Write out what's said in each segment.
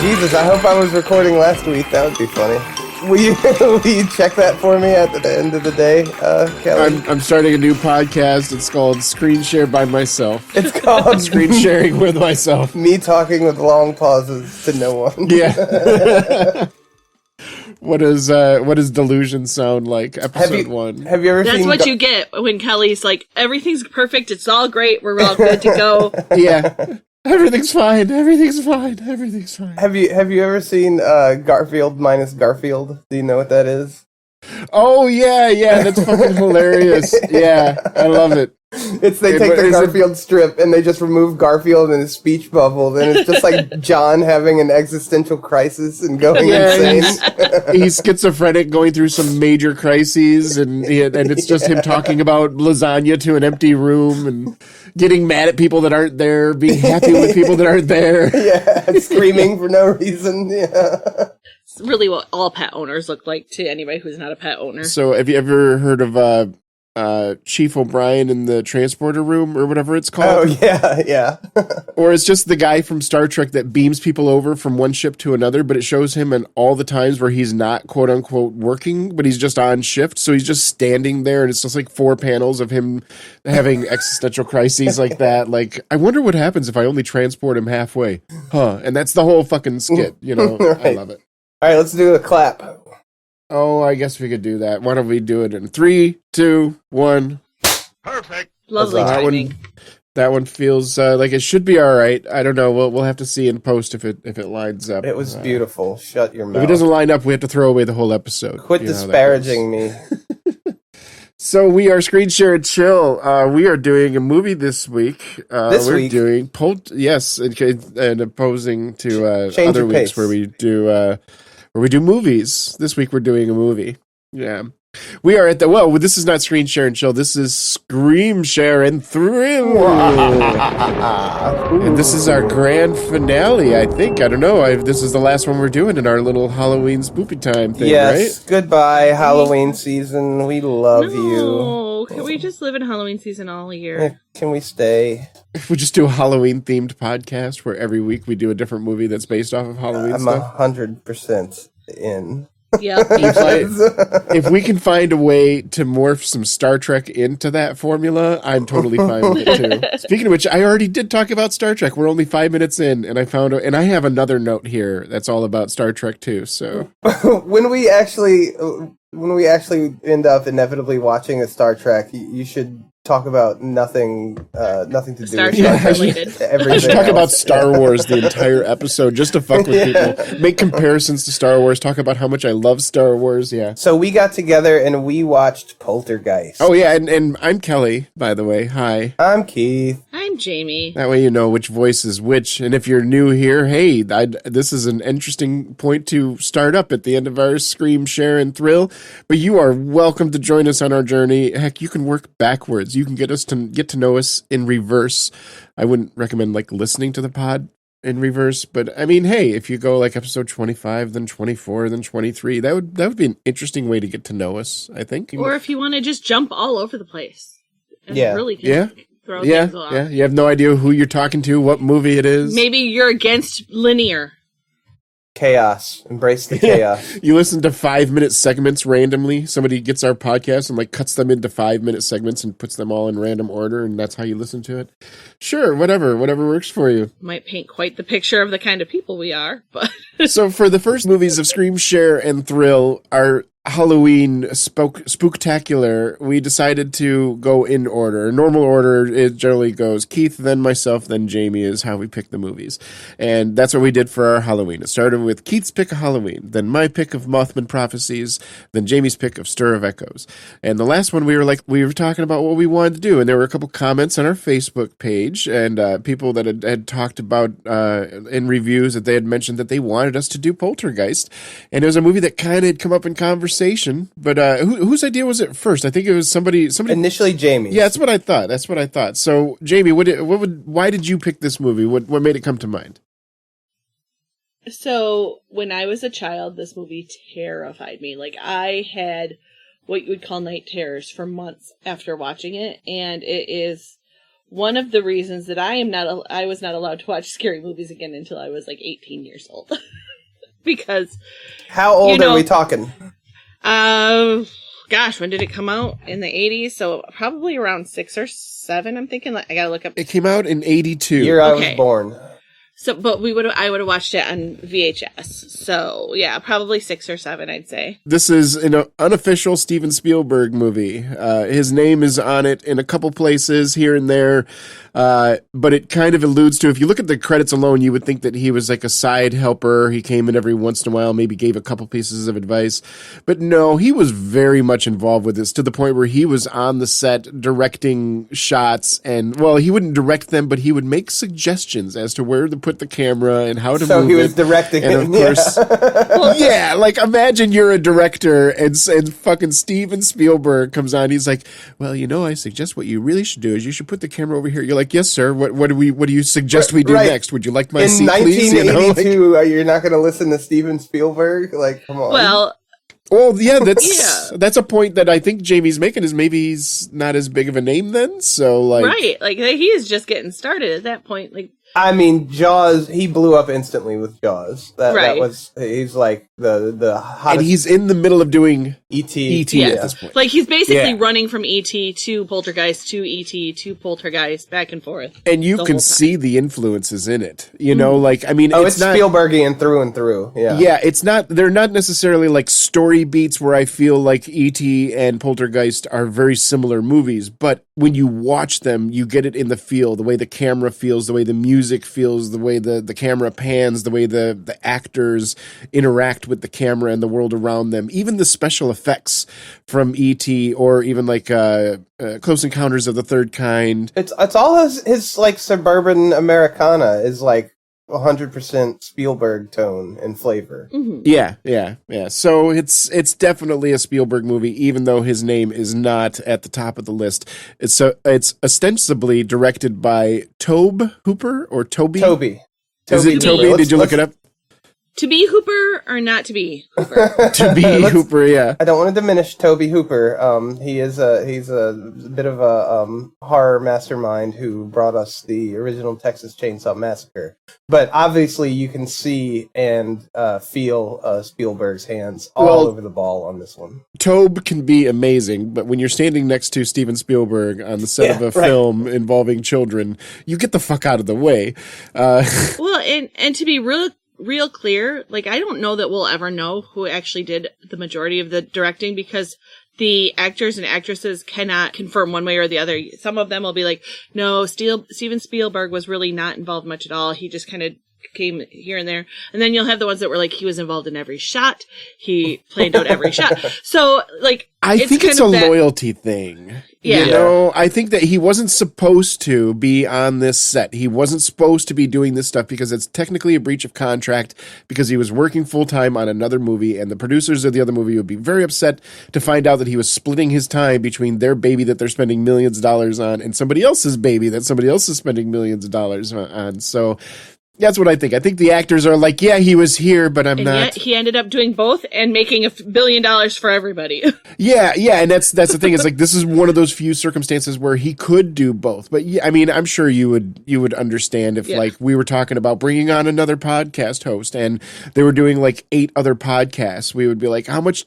Jesus, I hope I was recording last week. That would be funny. Will you check that for me at the end of the day, Kelley? I'm starting a new podcast. It's called Screenshare by Myself. It's called Screen Sharing with Myself. Me talking with long pauses to no one. Yeah. What does delusion sound like? Episode 1. Have you ever seen... That's what you get when Kelly's like, everything's perfect, it's all great, we're all good to go. Yeah. Everything's fine. Everything's fine. Everything's fine. Have you ever seen Garfield minus Garfield? Do you know what that is? Oh yeah, that's fucking hilarious. Yeah, I love it. They take the Garfield strip and they just remove Garfield and his speech bubble, and it's just like John having an existential crisis and going insane. He's schizophrenic, going through some major crises, and it's just him talking about lasagna to an empty room and getting mad at people that aren't there, being happy with people that aren't there. Yeah, screaming for no reason. Yeah. It's really what all pet owners look like to anybody who's not a pet owner. So have you ever heard of Chief O'Brien in the transporter room or whatever it's called? Oh, yeah. Or it's just the guy from Star Trek that beams people over from one ship to another, but it shows him in all the times where he's not quote unquote working, but he's just on shift. So he's just standing there and it's just like 4 panels of him having existential crises like that. Like, I wonder what happens if I only transport him halfway. Huh. And that's the whole fucking skit, you know? Right. I love it. All right, let's do a clap. Oh, I guess we could do that. Why don't we do it in 3, 2, 1. Perfect. Lovely timing. That one feels like it should be all right. I don't know. We'll have to see in post if it lines up. It was beautiful. Shut your mouth. If it doesn't line up, we have to throw away the whole episode. Quit disparaging me. So we are Screenshare Chill. We are doing a movie this week. We're doing yes, and opposing to other weeks where we do movies. This week we're doing a movie. Yeah. We are at this is not Screen Share and Chill. This is Screamshare and Thrill. And this is our grand finale, I think. I don't know. This is the last one we're doing in our little Halloween spoopy time thing, yes, right? Goodbye, Halloween season. We love you. Can we just live in Halloween season all year? Can we stay? If we just do a Halloween-themed podcast where every week we do a different movie that's based off of Halloween stuff? I'm 100% in. Yeah. If we can find a way to morph some Star Trek into that formula, I'm totally fine with it too. Speaking of which, I already did talk about Star Trek. We're only 5 minutes in, and I have another note here that's all about Star Trek too. So when we actually end up inevitably watching a Star Trek, you should talk about nothing to do with Star Trek related. I should talk about Star Wars the entire episode just to fuck with people. Make comparisons to Star Wars. Talk about how much I love Star Wars. Yeah. So we got together and we watched Poltergeist. Oh yeah, and I'm Kelley, by the way. Hi. I'm Keith. I'm Jamie. That way you know which voice is which. And if you're new here, hey, this is an interesting point to start up at the end of our Scream, Share, and Thrill. But you are welcome to join us on our journey. Heck, you can work backwards. You can get to know us in reverse. I wouldn't recommend listening to the pod in reverse, but I mean, hey, if you go episode 25, then 24, then 23, that would be an interesting way to get to know us, I think. Or if you want to just jump all over the place. And really throw things off. Yeah, you have no idea who you're talking to, what movie it is. Maybe you're against linear. Chaos. Embrace the chaos. You listen to 5-minute segments randomly. Somebody gets our podcast and cuts them into 5-minute segments and puts them all in random order, and that's how you listen to it. Sure, whatever works for you. Might paint quite the picture of the kind of people we are, but So for the first movies of Scream, Share, and Thrill, our Halloween spooktacular, we decided to go in order. Normal order, it generally goes Keith, then myself, then Jamie is how we pick the movies. And that's what we did for our Halloween. It started with Keith's pick of Halloween, then my pick of Mothman Prophecies, then Jamie's pick of Stir of Echoes. And the last one, we were talking about what we wanted to do, and there were a couple comments on our Facebook page, and people that had talked about in reviews that they had mentioned that they wanted us to do Poltergeist. And it was a movie that kind of had come up in conversation, but whose idea was it first? I think it was somebody initially Jamie. Yeah, that's what I thought. So Jamie, why did you pick this movie? What made it come to mind? So when I was a child, this movie terrified me. I had what you would call night terrors for months after watching it, and it is one of the reasons that I was not allowed to watch scary movies again until I was like 18 years old. Because how old are we talking? Gosh, when did it come out? In the 80s, so probably around 6 or 7. I'm thinking. I gotta look up. It came out in 82. Year I was born. So, but I would have watched it on VHS. So, yeah, probably 6 or 7, I'd say. This is an unofficial Steven Spielberg movie. His name is on it in a couple places here and there, but it kind of alludes to, if you look at the credits alone, you would think that he was like a side helper. He came in every once in a while, maybe gave a couple pieces of advice. But no, he was very much involved with this, to the point where he was on the set directing shots. And, well, he wouldn't direct them, but he would make suggestions as to where to put the camera and how to move it. So he was directing it. And of course, yeah, like imagine you're a director and fucking Steven Spielberg comes on. He's like, well, I suggest what you really should do is you should put the camera over here. You're like, yes, sir. What do you suggest we do next? Would you like my seat, please? In 1982, you're not going to listen to Steven Spielberg? Like, come on. Well, yeah, that's a point that I think Jamie's making, is maybe he's not as big of a name then. So like, right, like he is just getting started at that point. Like, I mean, Jaws, he blew up instantly with Jaws. He's like the hottest. And he's in the middle of doing E.T. At this point. Like, he's basically running from E.T. to Poltergeist to E.T. to Poltergeist, back and forth. And you can see the influences in it. Like, I mean, it's not Spielbergian through and through. Yeah. Yeah, they're not necessarily like story beats where I feel like E.T. and Poltergeist are very similar movies, but when you watch them, you get it in the feel, the way the camera feels, the way the music feels, the way the camera pans, the way the actors interact with the camera and the world around them. Even the special effects from E.T. or even like Close Encounters of the Third Kind. It's all his like suburban Americana is like 100% Spielberg tone and flavor. Mm-hmm. Yeah. So it's definitely a Spielberg movie, even though his name is not at the top of the list. It's ostensibly directed by Tobe Hooper or Toby. Toby. Is it Toby? Did you look it up? To be Hooper or not to be Hooper? To be Hooper, yeah. I don't want to diminish Toby Hooper. He's a bit of a horror mastermind who brought us the original Texas Chainsaw Massacre. But obviously, you can see and feel Spielberg's hands all over the ball on this one. Tobe can be amazing, but when you're standing next to Steven Spielberg on the set of a film involving children, you get the fuck out of the way. Well, and to be real clear, like, I don't know that we'll ever know who actually did the majority of the directing, because the actors and actresses cannot confirm one way or the other. Some of them will be like, no, Steven Spielberg was really not involved much at all. He just kind of came here and there. And then you'll have the ones that were like, he was involved in every shot. He planned out every shot. So, like, I think it's a loyalty thing. Yeah. I think that he wasn't supposed to be on this set. He wasn't supposed to be doing this stuff because it's technically a breach of contract, because he was working full time on another movie, and the producers of the other movie would be very upset to find out that he was splitting his time between their baby that they're spending millions of dollars on and somebody else's baby that somebody else is spending millions of dollars on. So that's what I think. I think the actors are like, yeah, he was here, but I'm not. Yet he ended up doing both and making $1 billion for everybody. Yeah, and that's the thing. It's like, this is one of those few circumstances where he could do both. But yeah, I mean, I'm sure you would understand if like we were talking about bringing on another podcast host and they were doing like 8 other podcasts. We would be like, how much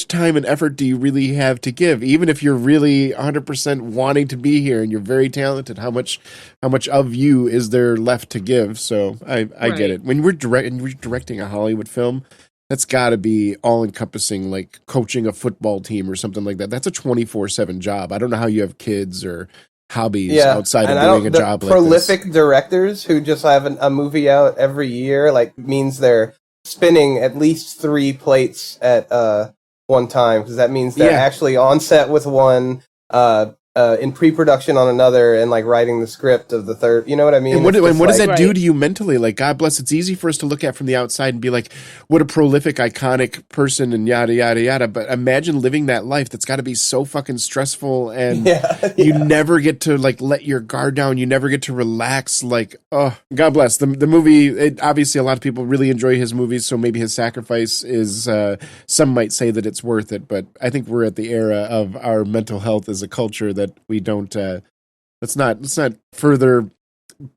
time and effort do you really have to give? Even if you're really 100% wanting to be here and you're very talented, how much of you is there left to give? So I get it. When we're directing a Hollywood film, that's got to be all encompassing, like coaching a football team or something like that. That's a 24/7 job. I don't know how you have kids or hobbies outside of doing a job like this. Prolific directors who just have a movie out every year, like, means they're spinning at least 3 plates at one time, because that means they're actually on set with one, in pre-production on another, and like writing the script of the third. You know what I mean? And what does that do to you mentally? Like, God bless, it's easy for us to look at from the outside and be like, what a prolific, iconic person and yada, yada, yada. But imagine living that life. That's got to be so fucking stressful, and you never get to like let your guard down. You never get to relax. Like, oh, God bless. The movie, obviously a lot of people really enjoy his movies, so maybe his sacrifice is, some might say that it's worth it. But I think we're at the era of our mental health as a culture that we don't Let's not further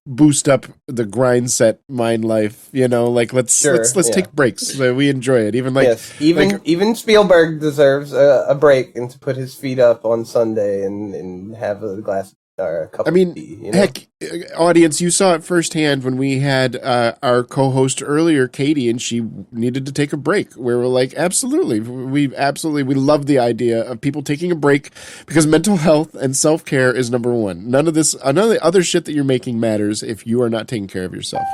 boost up the grind set mind life, let's take breaks. So we enjoy it. Even Spielberg deserves a break and to put his feet up on Sunday and have a glass or a cup of tea. Heck, audience, you saw it firsthand when we had our co-host earlier, Katie, and she needed to take a break. We were like, absolutely. We love the idea of people taking a break because mental health and self-care is number one. None of the other shit that you're making matters if you are not taking care of yourself.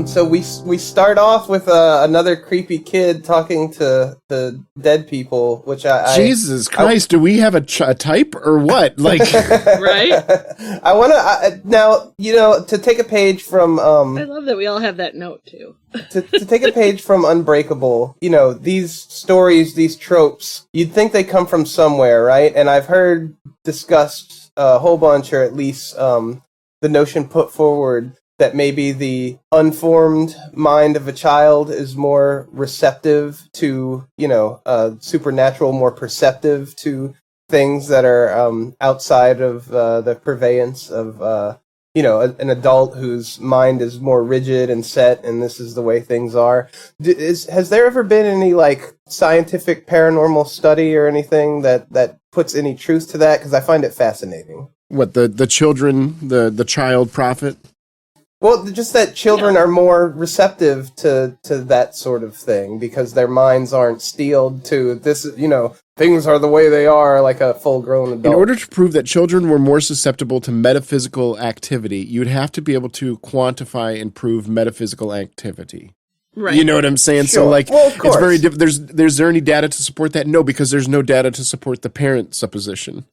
So we start off with another creepy kid talking to dead people, which Jesus Christ, do we have a type or what? Like, right? I want to now, to take a page from. I love that we all have that note too. to take a page from Unbreakable, these stories, these tropes, you'd think they come from somewhere, right? And I've heard discussed a whole bunch, or at least the notion put forward that maybe the unformed mind of a child is more receptive to, supernatural, more perceptive to things that are outside of the purveyance of, an adult whose mind is more rigid and set, and this is the way things are. Has there ever been any, scientific paranormal study or anything that puts any truth to that? Because I find it fascinating. What, the children, the child prophet? Well, just that children are more receptive to that sort of thing because their minds aren't steeled to this, things are the way they are like a full-grown adult. In order to prove that children were more susceptible to metaphysical activity, you'd have to be able to quantify and prove metaphysical activity. Right. You know what I'm saying? Sure. So, it's very different. There's there any data to support that? No, because there's no data to support the parent supposition.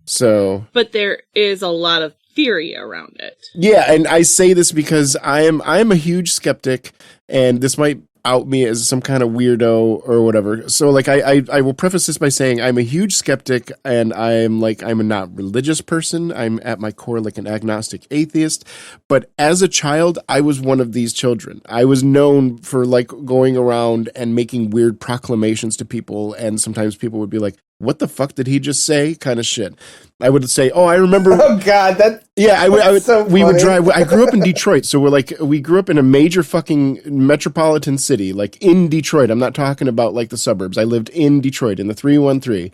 So, but there is a lot of theory around it. Yeah, and I say this because I am a huge skeptic, and this might out me as some kind of weirdo or whatever. So I will preface this by saying I'm a huge skeptic, and I'm a not religious person. I'm at my core like an agnostic atheist. But as a child, I was one of these children. I was known for going around and making weird proclamations to people, and sometimes people would be like, "What the fuck did he just say?" kind of shit. I would say, "Oh, I remember." Oh God, I would. So we would drive. I grew up in Detroit, so we grew up in a major fucking metropolitan city, in Detroit. I'm not talking about the suburbs. I lived in Detroit in the 313,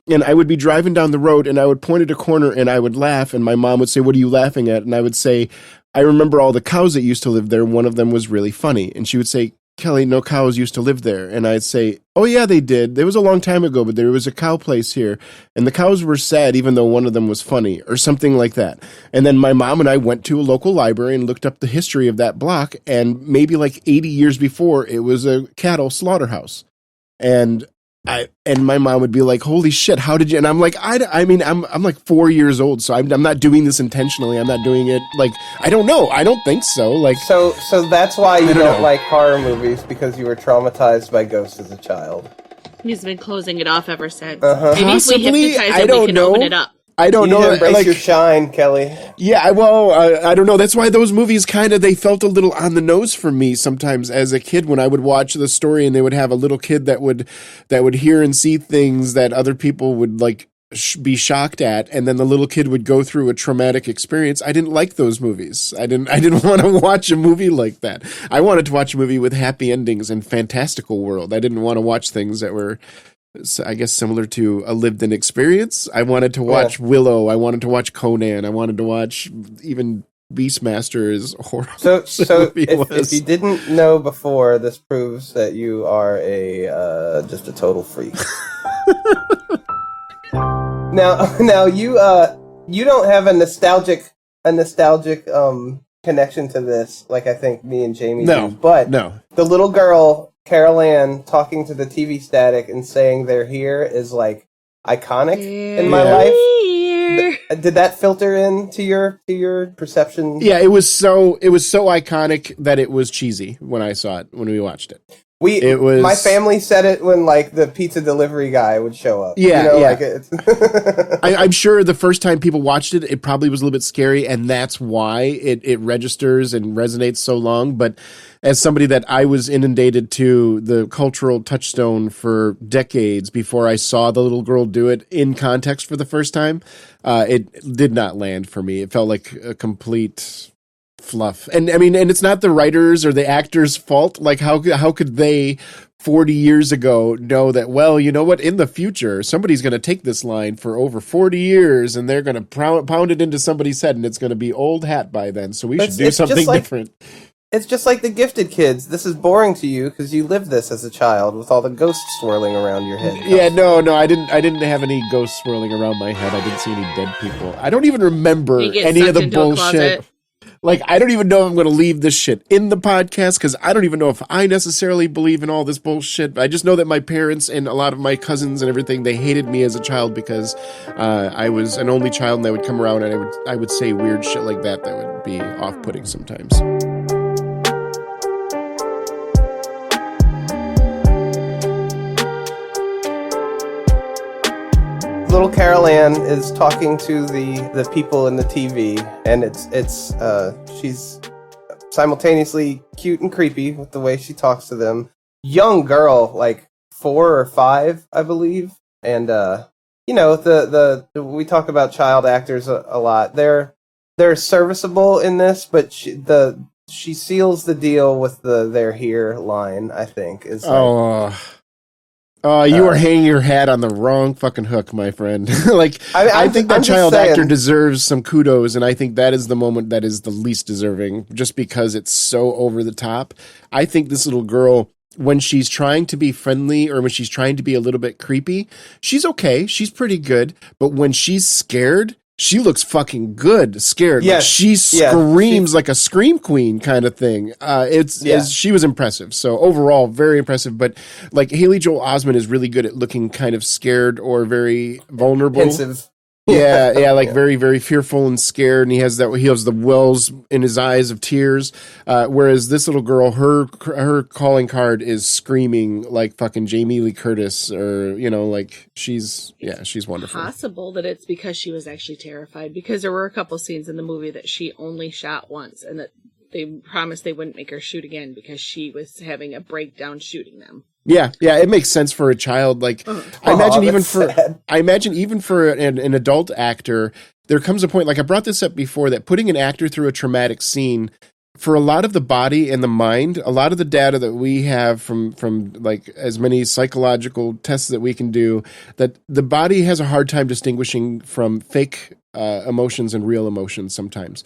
and I would be driving down the road, and I would point at a corner, and I would laugh, and my mom would say, "What are you laughing at?" And I would say, "I remember all the cows that used to live there. One of them was really funny," and she would say, "Kelley, no cows used to live there." And I'd say, "Oh yeah, they did. It was a long time ago, but there was a cow place here. And the cows were sad even though one of them was funny," or something like that. And then my mom and I went to a local library and looked up the history of that block. And maybe 80 years before, it was a cattle slaughterhouse. And my mom would be like, "Holy shit, how did you?" And I'm like, I'm 4 years old, so I'm not doing this intentionally. I'm not doing it I don't know. I don't think so. So that's why you don't like horror movies, because you were traumatized by ghosts as a child. He's been closing it off ever since. Uh-huh. Maybe if we hypnotize him, we can open it up. I don't know. Embrace your shine, Kelley. Yeah, I don't know. That's why those movies they felt a little on the nose for me sometimes as a kid when I would watch the story and they would have a little kid that would hear and see things that other people would be shocked at, and then the little kid would go through a traumatic experience. I didn't like those movies. I didn't want to watch a movie like that. I wanted to watch a movie with happy endings and fantastical world. I didn't want to watch things that were, I guess, similar to a lived-in experience. I wanted to watch Willow. I wanted to watch Conan. I wanted to watch even Beastmaster is horrible. So if you didn't know before, this proves that you are just a total freak. Now you don't have a nostalgic connection to this like I think me and Jamie do. But the little girl Carol Ann talking to the TV static and saying they're here is iconic in my life. Did that filter into your perception? Yeah, it was so iconic that it was cheesy when I saw it, when we watched it. My family said it when like the pizza delivery guy would show up. Yeah, Like it's I'm sure the first time people watched it, it probably was a little bit scary, and that's why it registers and resonates so long. But as somebody that I was inundated to the cultural touchstone for decades before I saw the little girl do it in context for the first time, it did not land for me. It felt like a complete fluff. And I mean, and it's not the writers or the actors' fault. Like how could they 40 years ago know that, well, you know what, in the future somebody's going to take this line for over 40 years and they're going to pound it into somebody's head and it's going to be old hat by then, so we should do something different. It's just like the Gifted kids. This is boring to you because you lived this as a child with all the ghosts swirling around your head. Yeah, no, I didn't have any ghosts swirling around my head. I didn't see any dead people. I don't even remember any of the bullshit. Like, I don't even know if I'm going to leave this shit in the podcast because I don't even know if I necessarily believe in all this bullshit. I just know that my parents and a lot of my cousins and everything, they hated me as a child because I was an only child, and they would come around and I would say weird shit like that would be off-putting sometimes. Little Carol Ann is talking to the people in the TV, and she's simultaneously cute and creepy with the way she talks to them. Young girl, like 4 or 5, I believe, and we talk about child actors a lot. They're serviceable in this, but she seals the deal with the "they're here" line. I think is. You are hanging your hat on the wrong fucking hook, my friend. Like, I think that child actor deserves some kudos, and I think that is the moment that is the least deserving, just because it's so over the top. I think this little girl, when she's trying to be friendly or when she's trying to be a little bit creepy, she's okay. She's pretty good. But when she's scared, she looks fucking good scared. Yes. Like she screams like a scream queen kind of thing. She was impressive. So overall, very impressive. But like Haley Joel Osment is really good at looking kind of scared or very vulnerable. Pensive. Very, very fearful and scared, and he has the wells in his eyes of tears. Whereas this little girl, her calling card is screaming like fucking Jamie Lee Curtis, or like she's wonderful. Possible that it's because she was actually terrified, because there were a couple scenes in the movie that she only shot once, and that they promised they wouldn't make her shoot again because she was having a breakdown shooting them. Yeah, it makes sense for a child. Like, I imagine even for an adult actor, there comes a point, like I brought this up before, that putting an actor through a traumatic scene, for a lot of the body and the mind, a lot of the data that we have from like as many psychological tests that we can do, that the body has a hard time distinguishing from fake emotions and real emotions sometimes.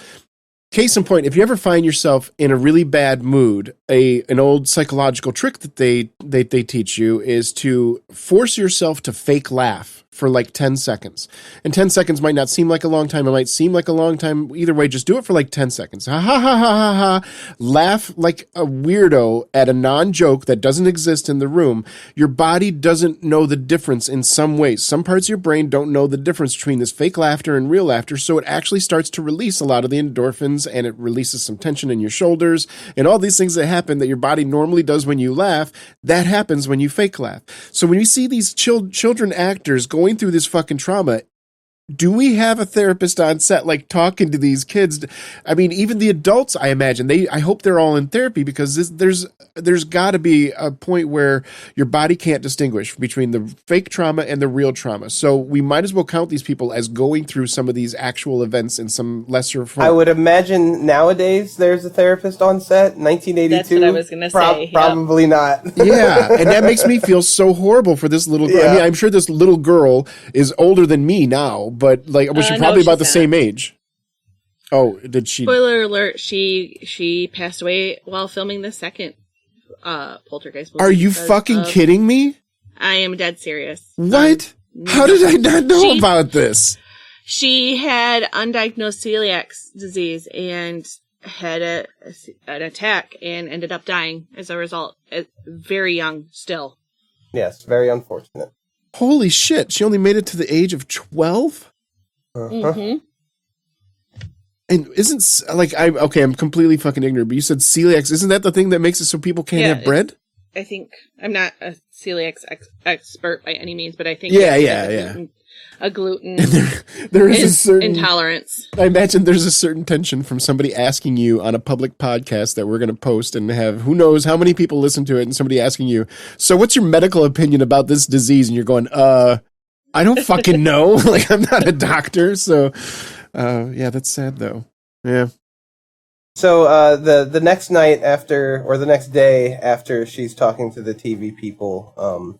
Case in point, if you ever find yourself in a really bad mood, an old psychological trick that they teach you is to force yourself to fake laugh for like 10 seconds. And 10 seconds might not seem like a long time. It might seem like a long time. Either way, just do it for like 10 seconds. Ha ha ha ha ha ha. Laugh like a weirdo at a non-joke that doesn't exist in the room. Your body doesn't know the difference in some ways. Some parts of your brain don't know the difference between this fake laughter and real laughter, so it actually starts to release a lot of the endorphins, and it releases some tension in your shoulders, and all these things that happen that your body normally does when you laugh, that happens when you fake laugh. So when you see these children actors going through this fucking trauma, do we have a therapist on set, like, talking to these kids? I mean, even the adults, I imagine, I hope they're all in therapy, because there's got to be a point where your body can't distinguish between the fake trauma and the real trauma. So we might as well count these people as going through some of these actual events in some lesser form. I would imagine nowadays there's a therapist on set. 1982. That's what I was going to say. Probably not. Yeah, and that makes me feel so horrible for this little girl. Yeah. I mean, I'm sure this little girl is older than me now, but like, was she probably about the same age? Oh, did she? Spoiler alert! She passed away while filming the second Poltergeist movie. Are you fucking kidding me? I am dead serious. What? How did I not know about this? She had undiagnosed celiac disease and had an attack and ended up dying as a result. Very young still. Yes, very unfortunate. Holy shit! She only made it to the age of 12. Mm-hmm. And I'm completely fucking ignorant, but you said celiac. Isn't that the thing that makes it so people can't have bread? I think I'm not a celiac expert by any means, but I think a gluten there is a certain intolerance. I imagine there's a certain tension from somebody asking you on a public podcast that we're going to post and have who knows how many people listen to it, and somebody asking you, so what's your medical opinion about this disease? And you're going, I don't fucking know. Like, I'm not a doctor. So, that's sad though. Yeah. So the next night after, or the next day after she's talking to the TV people,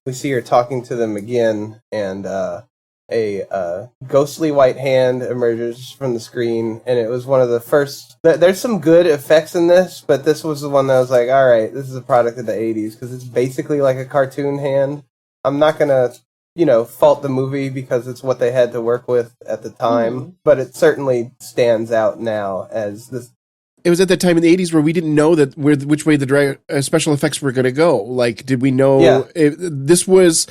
we see her talking to them again, and a ghostly white hand emerges from the screen, and it was one of the first. There's some good effects in this, but this was the one that I was like, all right, this is a product of the 80s, because it's basically like a cartoon hand. I'm not gonna, fault the movie because it's what they had to work with at the time, but it certainly stands out now as this. It was at that time in the 80s where we didn't know that which way the special effects were going to go. Like, did we know this was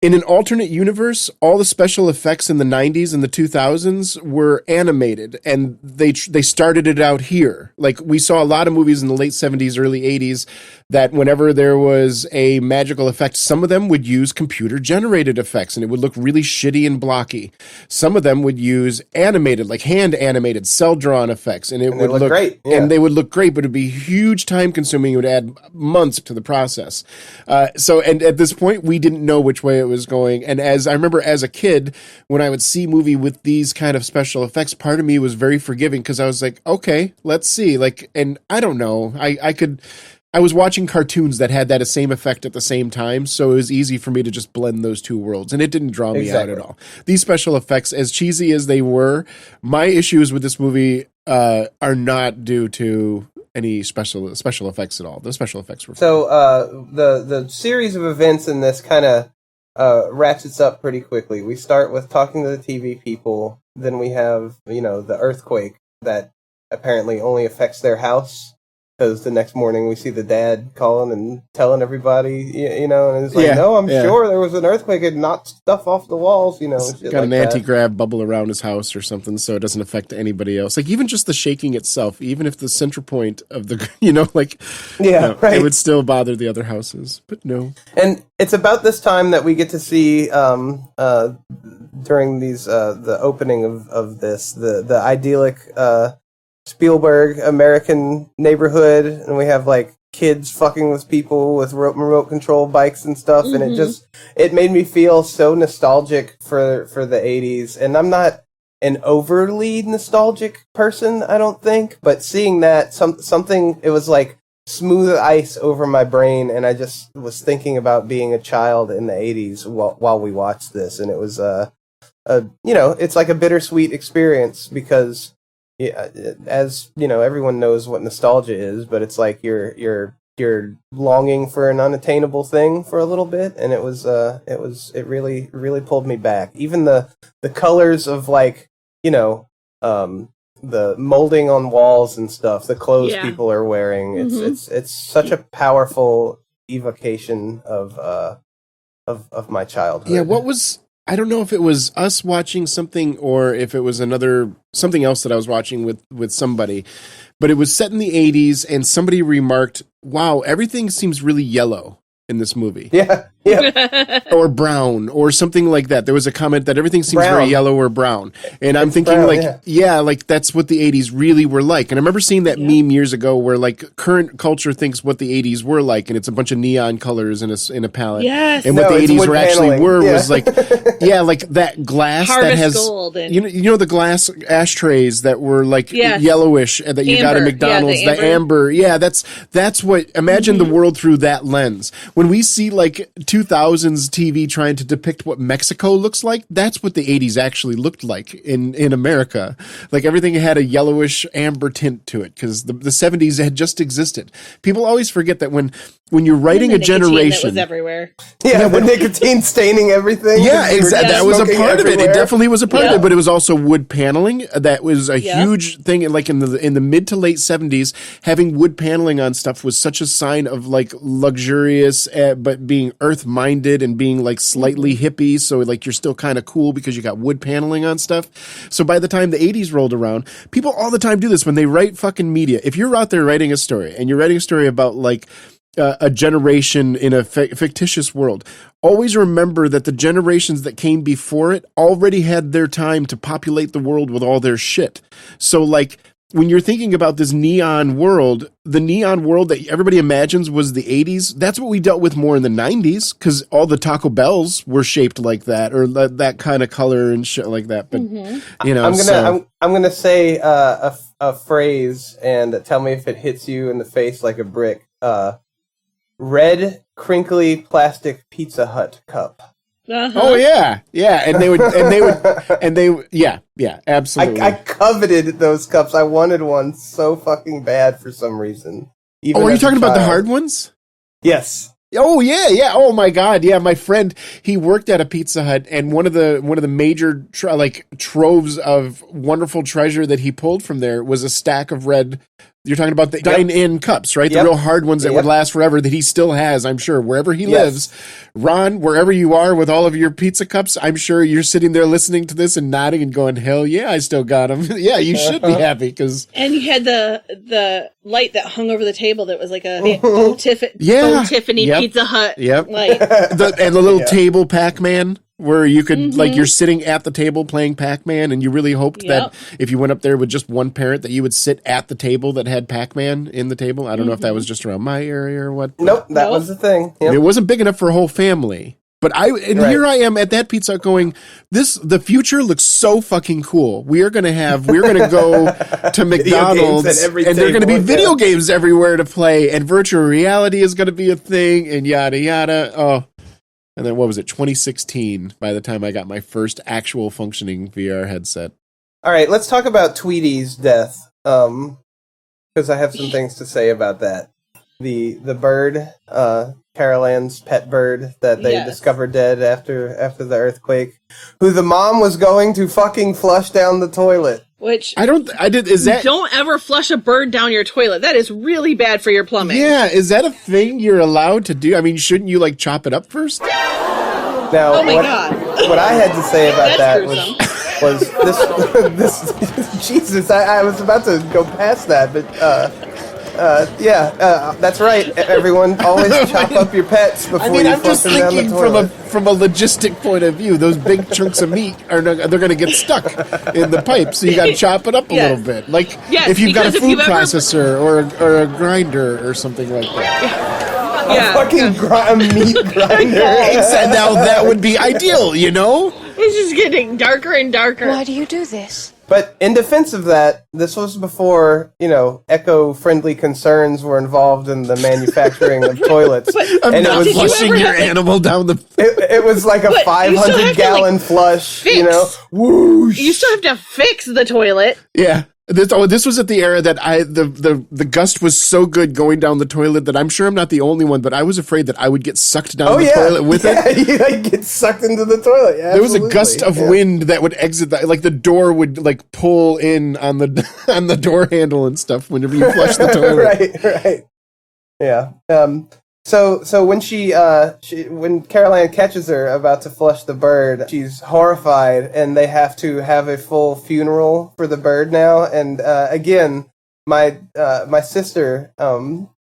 in an alternate universe? All the special effects in the 90s and the 2000s were animated, and they started it out here. Like, we saw a lot of movies in the late 70s, early 80s that whenever there was a magical effect, some of them would use computer-generated effects, and it would look really shitty and blocky. Some of them would use animated, like hand-animated, cell-drawn effects, and it would look great. Yeah. And they would look great, but it would be huge time-consuming. It would add months to the process. And at this point, we didn't know which way it was going. And as I remember as a kid, when I would see a movie with these kind of special effects, part of me was very forgiving because I was like, okay, let's see. Like, and I don't know, I was watching cartoons that had that same effect at the same time, so it was easy for me to just blend those two worlds, and it didn't draw me out at all. These special effects, as cheesy as they were, my issues with this movie are not due to any special effects at all. The special effects were fun. So the series of events in this kind of ratchets up pretty quickly. We start with talking to the TV people, then we have the earthquake that apparently only affects their house. Because the next morning we see the dad calling and telling everybody, and it's like, no, I'm sure there was an earthquake. It knocked stuff off the walls, Got like an anti-grav bubble around his house or something, so it doesn't affect anybody else. Like, even just the shaking itself, even if the center point of the, right. It would still bother the other houses, but no. And it's about this time that we get to see, during these, the opening of this, the idyllic, Spielberg American neighborhood, and we have like kids fucking with people with remote control bikes and stuff, and it made me feel so nostalgic for the 80s. And I'm not an overly nostalgic person, I don't think, but seeing that something, it was like smooth ice over my brain, and I just was thinking about being a child in the 80s while we watched this, and it was it's like a bittersweet experience because as everyone knows what nostalgia is, but it's like you're longing for an unattainable thing for a little bit, and it really pulled me back. Even the colors of like the molding on walls and stuff, the clothes people are wearing. It's such a powerful evocation of my childhood. Yeah, I don't know if it was us watching something or if it was something else that I was watching with somebody, but it was set in the 80s, and somebody remarked, wow, everything seems really yellow in this movie. Yeah. Or brown or something like that. There was a comment that everything seems very yellow or brown. And I'm thinking brown, like that's what the 80s really were like. And I remember seeing that meme years ago where like current culture thinks what the 80s were like, and it's a bunch of neon colors in a palette. Yes. And what the 80s were actually was like like that glass Harvest that has gold and the glass ashtrays that were like yellowish that you got at McDonald's, the amber. Yeah, that's what imagine the world through that lens. When we see like 2000s TV trying to depict what Mexico looks like, that's what the 80s actually looked like in America. Like everything had a yellowish amber tint to it because the 70s had just existed. People always forget that when you're writing a generation, that was everywhere. Yeah, the nicotine staining everything. Yeah, exactly. That was a part of it. It definitely was a part of it, but it was also wood paneling. That was a huge thing. Like in the mid to late 70s, having wood paneling on stuff was such a sign of like luxurious, but being earth-minded and being like slightly hippie. So like you're still kind of cool because you got wood paneling on stuff. So by the time the 80s rolled around, people all the time do this when they write fucking media. If you're out there writing a story and you're writing a story about like a generation in a fictitious world, always remember that the generations that came before it already had their time to populate the world with all their shit. So like when you're thinking about this neon world, the neon world that everybody imagines was the 80s, that's what we dealt with more in the 90s, because all the Taco Bells were shaped like that, or that kind of color and shit like that. But you know, I'm gonna say a phrase and tell me if it hits you in the face like a brick. Red, crinkly plastic Pizza Hut cup. Uh-huh. Oh yeah, yeah, absolutely. I coveted those cups. I wanted one so fucking bad for some reason. Even are you talking about the hard ones? Yes. Oh yeah. Oh my God, yeah. My friend, he worked at a Pizza Hut, and one of the major troves of wonderful treasure that he pulled from there was a stack of red. You're talking about the dine-in cups, right? The real hard ones that would last forever that he still has, I'm sure, wherever he lives. Ron, wherever you are with all of your pizza cups, I'm sure you're sitting there listening to this and nodding and going, hell yeah, I still got them. Yeah, you should be happy because... And you had the light that hung over the table that was like a old Tiffany Pizza Hut light. And the little table Pac-Man. Where you could, like, you're sitting at the table playing Pac-Man, and you really hoped that if you went up there with just one parent, that you would sit at the table that had Pac-Man in the table. I don't know if that was just around my area or what. Nope, that was the thing. Yep. It wasn't big enough for a whole family. But here I am at that Pizza Hut going, the future looks so fucking cool. We're going to go to McDonald's and there are going to be video games everywhere to play, and virtual reality is going to be a thing, and yada, yada. Oh. And then what was it, 2016, by the time I got my first actual functioning VR headset. All right, let's talk about Tweety's death, because I have some things to say about that. The bird, Carol Ann's pet bird that they discovered dead after the earthquake, who the mom was going to fucking flush down the toilet. Which don't ever flush a bird down your toilet. That is really bad for your plumbing. Yeah, is that a thing you're allowed to do? I mean, shouldn't you like chop it up first? Now, oh my God. What I had to say about that was this. Jesus, I was about to go past that, but that's right. Everyone, always chop up your pets before you flush them down the toilet. From a logistic point of view, those big chunks of meat they're going to get stuck in the pipe, so you got to chop it up a little bit. Like if you've got a food processor or a grinder or something like that. A fucking meat grinder. Now that would be ideal, you know? It's just getting darker and darker. Why do you do this? But in defense of that, this was before, eco-friendly concerns were involved in the manufacturing of toilets. And it was flushing your animal down the... It was like a 500-gallon flush, whoosh. You still have to fix the toilet. Yeah. This was at the era that the gust was so good going down the toilet that I'm sure I'm not the only one, but I was afraid that I would get sucked down the toilet with it. Yeah, you get sucked into the toilet. Yeah, there was a gust of wind that would exit like the door would like pull in on the door handle and stuff whenever you flush the toilet. Right. Yeah. So when when Carol Ann catches her about to flush the bird, she's horrified, and they have to have a full funeral for the bird now. And again, my sister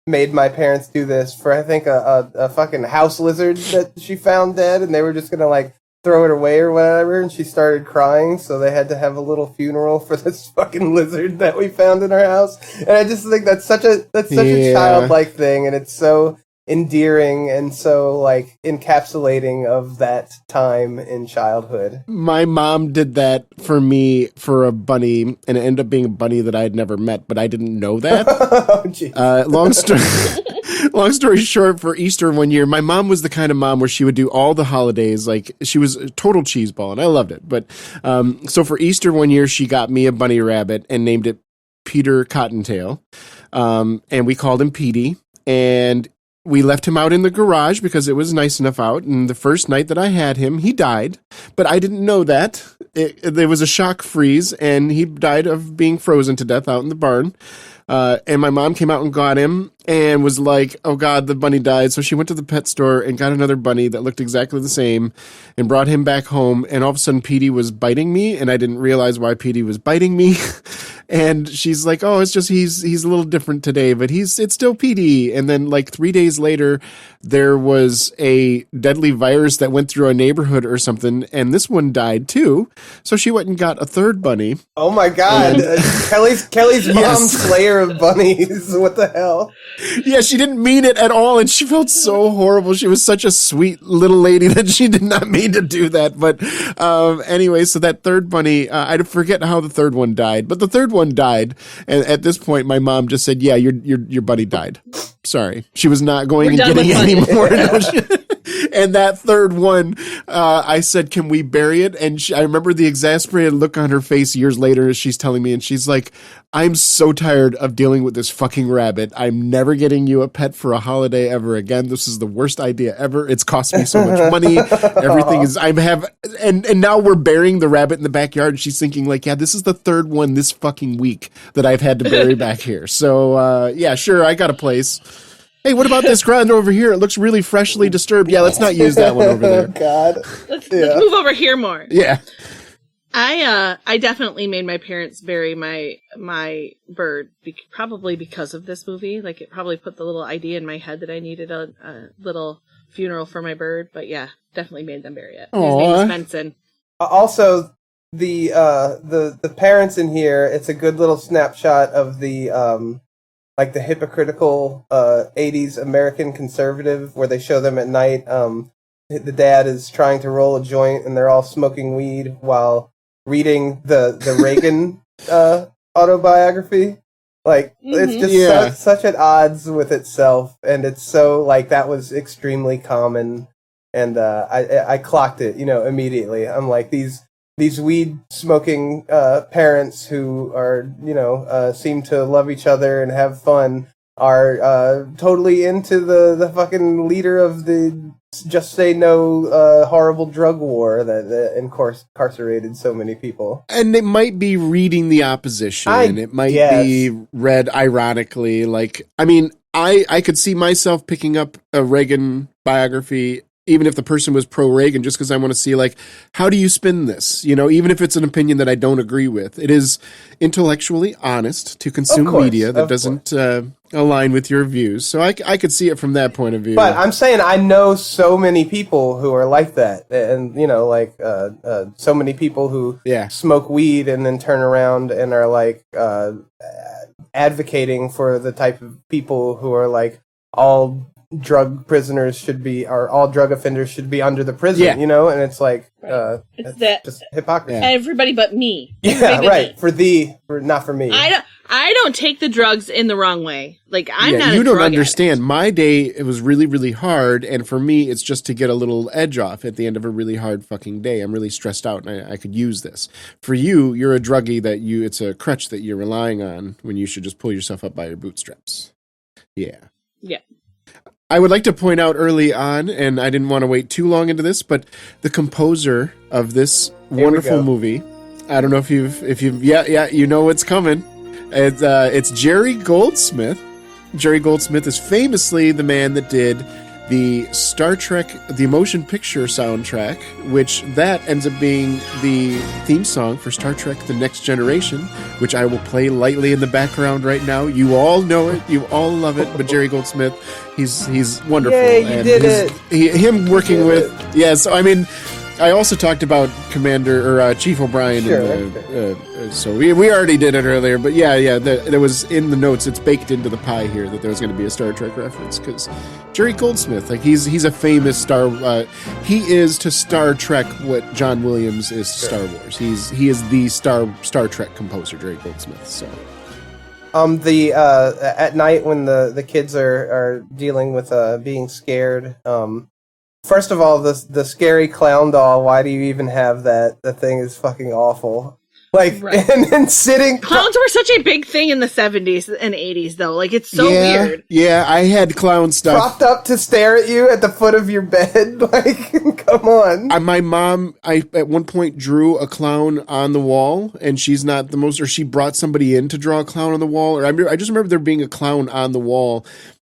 made my parents do this for I think a fucking house lizard that she found dead, and they were just gonna like throw it away or whatever, and she started crying, so they had to have a little funeral for this fucking lizard that we found in our house. And I just think that's such a childlike thing, and it's so endearing and so like encapsulating of that time in childhood. My mom did that for me for a bunny, and it ended up being a bunny that I had never met, but I didn't know that. Long story short, for Easter one year, my mom was the kind of mom where she would do all the holidays. Like, she was a total cheeseball, and I loved it. But so for Easter one year, she got me a bunny rabbit and named it Peter Cottontail, and we called him Petey. And we left him out in the garage because it was nice enough out. And the first night that I had him, he died. But I didn't know that. There was a shock freeze, and he died of being frozen to death out in the barn. And my mom came out and got him. and was like, oh God, the bunny died. So she went to the pet store and got another bunny that looked exactly the same and brought him back home. And all of a sudden Petey was biting me, and I didn't realize why Petey was biting me. And she's like, oh, it's just he's a little different today, but it's still Petey. And then like 3 days later, there was a deadly virus that went through our neighborhood or something, and this one died too. So she went and got a third bunny. Oh my God. Kelley's mom's slayer of bunnies. What the hell? Yeah, she didn't mean it at all, and she felt so horrible. She was such a sweet little lady that she did not mean to do that. But anyway, so that third bunny, I forget how the third one died, but the third one died. And at this point, my mom just said, yeah, your bunny died. Sorry. She was not going and getting it anymore. No, and that third one, I said, can we bury it? And I remember the exasperated look on her face years later as she's telling me, and she's like, I'm so tired of dealing with this fucking rabbit. I'm never getting you a pet for a holiday ever again. This is the worst idea ever. It's cost me so much money. Everything is, and now we're burying the rabbit in the backyard. And she's thinking like, yeah, this is the third one this fucking week that I've had to bury back here. So, yeah, sure. I got a place. Hey, what about this ground over here? It looks really freshly disturbed. Yeah, let's not use that one over there. Oh, God. Let's move over here more. Yeah. I definitely made my parents bury my bird, probably because of this movie. Like, it probably put the little idea in my head that I needed a little funeral for my bird. But yeah, definitely made them bury it. His name is Benson. Also, the parents in here, it's a good little snapshot of the like the hypocritical 80s American conservative, where they show them at night. The dad is trying to roll a joint, and they're all smoking weed while reading the Reagan autobiography. Like, it's just such at odds with itself, and it's so, like, that was extremely common, and I clocked it, immediately. I'm like, these weed smoking parents who are, seem to love each other and have fun are totally into the fucking leader of the Just Say No horrible drug war that incarcerated so many people. And it might be reading the opposition. It might be read ironically. Like, I mean, I could see myself picking up a Reagan biography, even if the person was pro-Reagan, just because I want to see, like, how do you spin this? Even if it's an opinion that I don't agree with. It is intellectually honest to consume media that doesn't align with your views. So I could see it from that point of view. But I'm saying I know so many people who are like that. And, so many people who smoke weed and then turn around and are, like, advocating for the type of people who are, like, all drug prisoners all drug offenders should be under the prison, and it's like, it's that just hypocrisy. Everybody but me. Yeah, right. Not for me. I don't take the drugs in the wrong way. Like, I'm not. You don't drug understand. Addict. My day, it was really, really hard, and for me, it's just to get a little edge off at the end of a really hard fucking day. I'm really stressed out, and I could use this. For you, you're a druggie it's a crutch that you're relying on when you should just pull yourself up by your bootstraps. Yeah. Yeah. I would like to point out early on, and I didn't want to wait too long into this, but the composer of this wonderful movie, I don't know if you've, you know what's coming. It's Jerry Goldsmith. Jerry Goldsmith is famously the man that did the Star Trek, the motion picture soundtrack, which that ends up being the theme song for Star Trek The Next Generation, which I will play lightly in the background right now. You all know it. You all love it. But Jerry Goldsmith, he's wonderful. Yay, you did it. Him working with... Yes, I mean... I also talked about Commander or Chief O'Brien. Sure. So we already did it earlier, but there was in the notes. It's baked into the pie here that there was going to be a Star Trek reference because Jerry Goldsmith, like he's a famous star. He is to Star Trek what John Williams is to Star Wars. He is the Star Trek composer, Jerry Goldsmith. So. At night when the kids are dealing with being scared. First of all, the scary clown doll, why do you even have that? The thing is fucking awful. Like, right. and then sitting... Clowns were such a big thing in the 70s and 80s, though. Like, it's so weird. Yeah, I had clown stuff. Propped up to stare at you at the foot of your bed. Like, come on. My mom, at one point drew a clown on the wall, and she's not the most... Or she brought somebody in to draw a clown on the wall. Or I just remember there being a clown on the wall.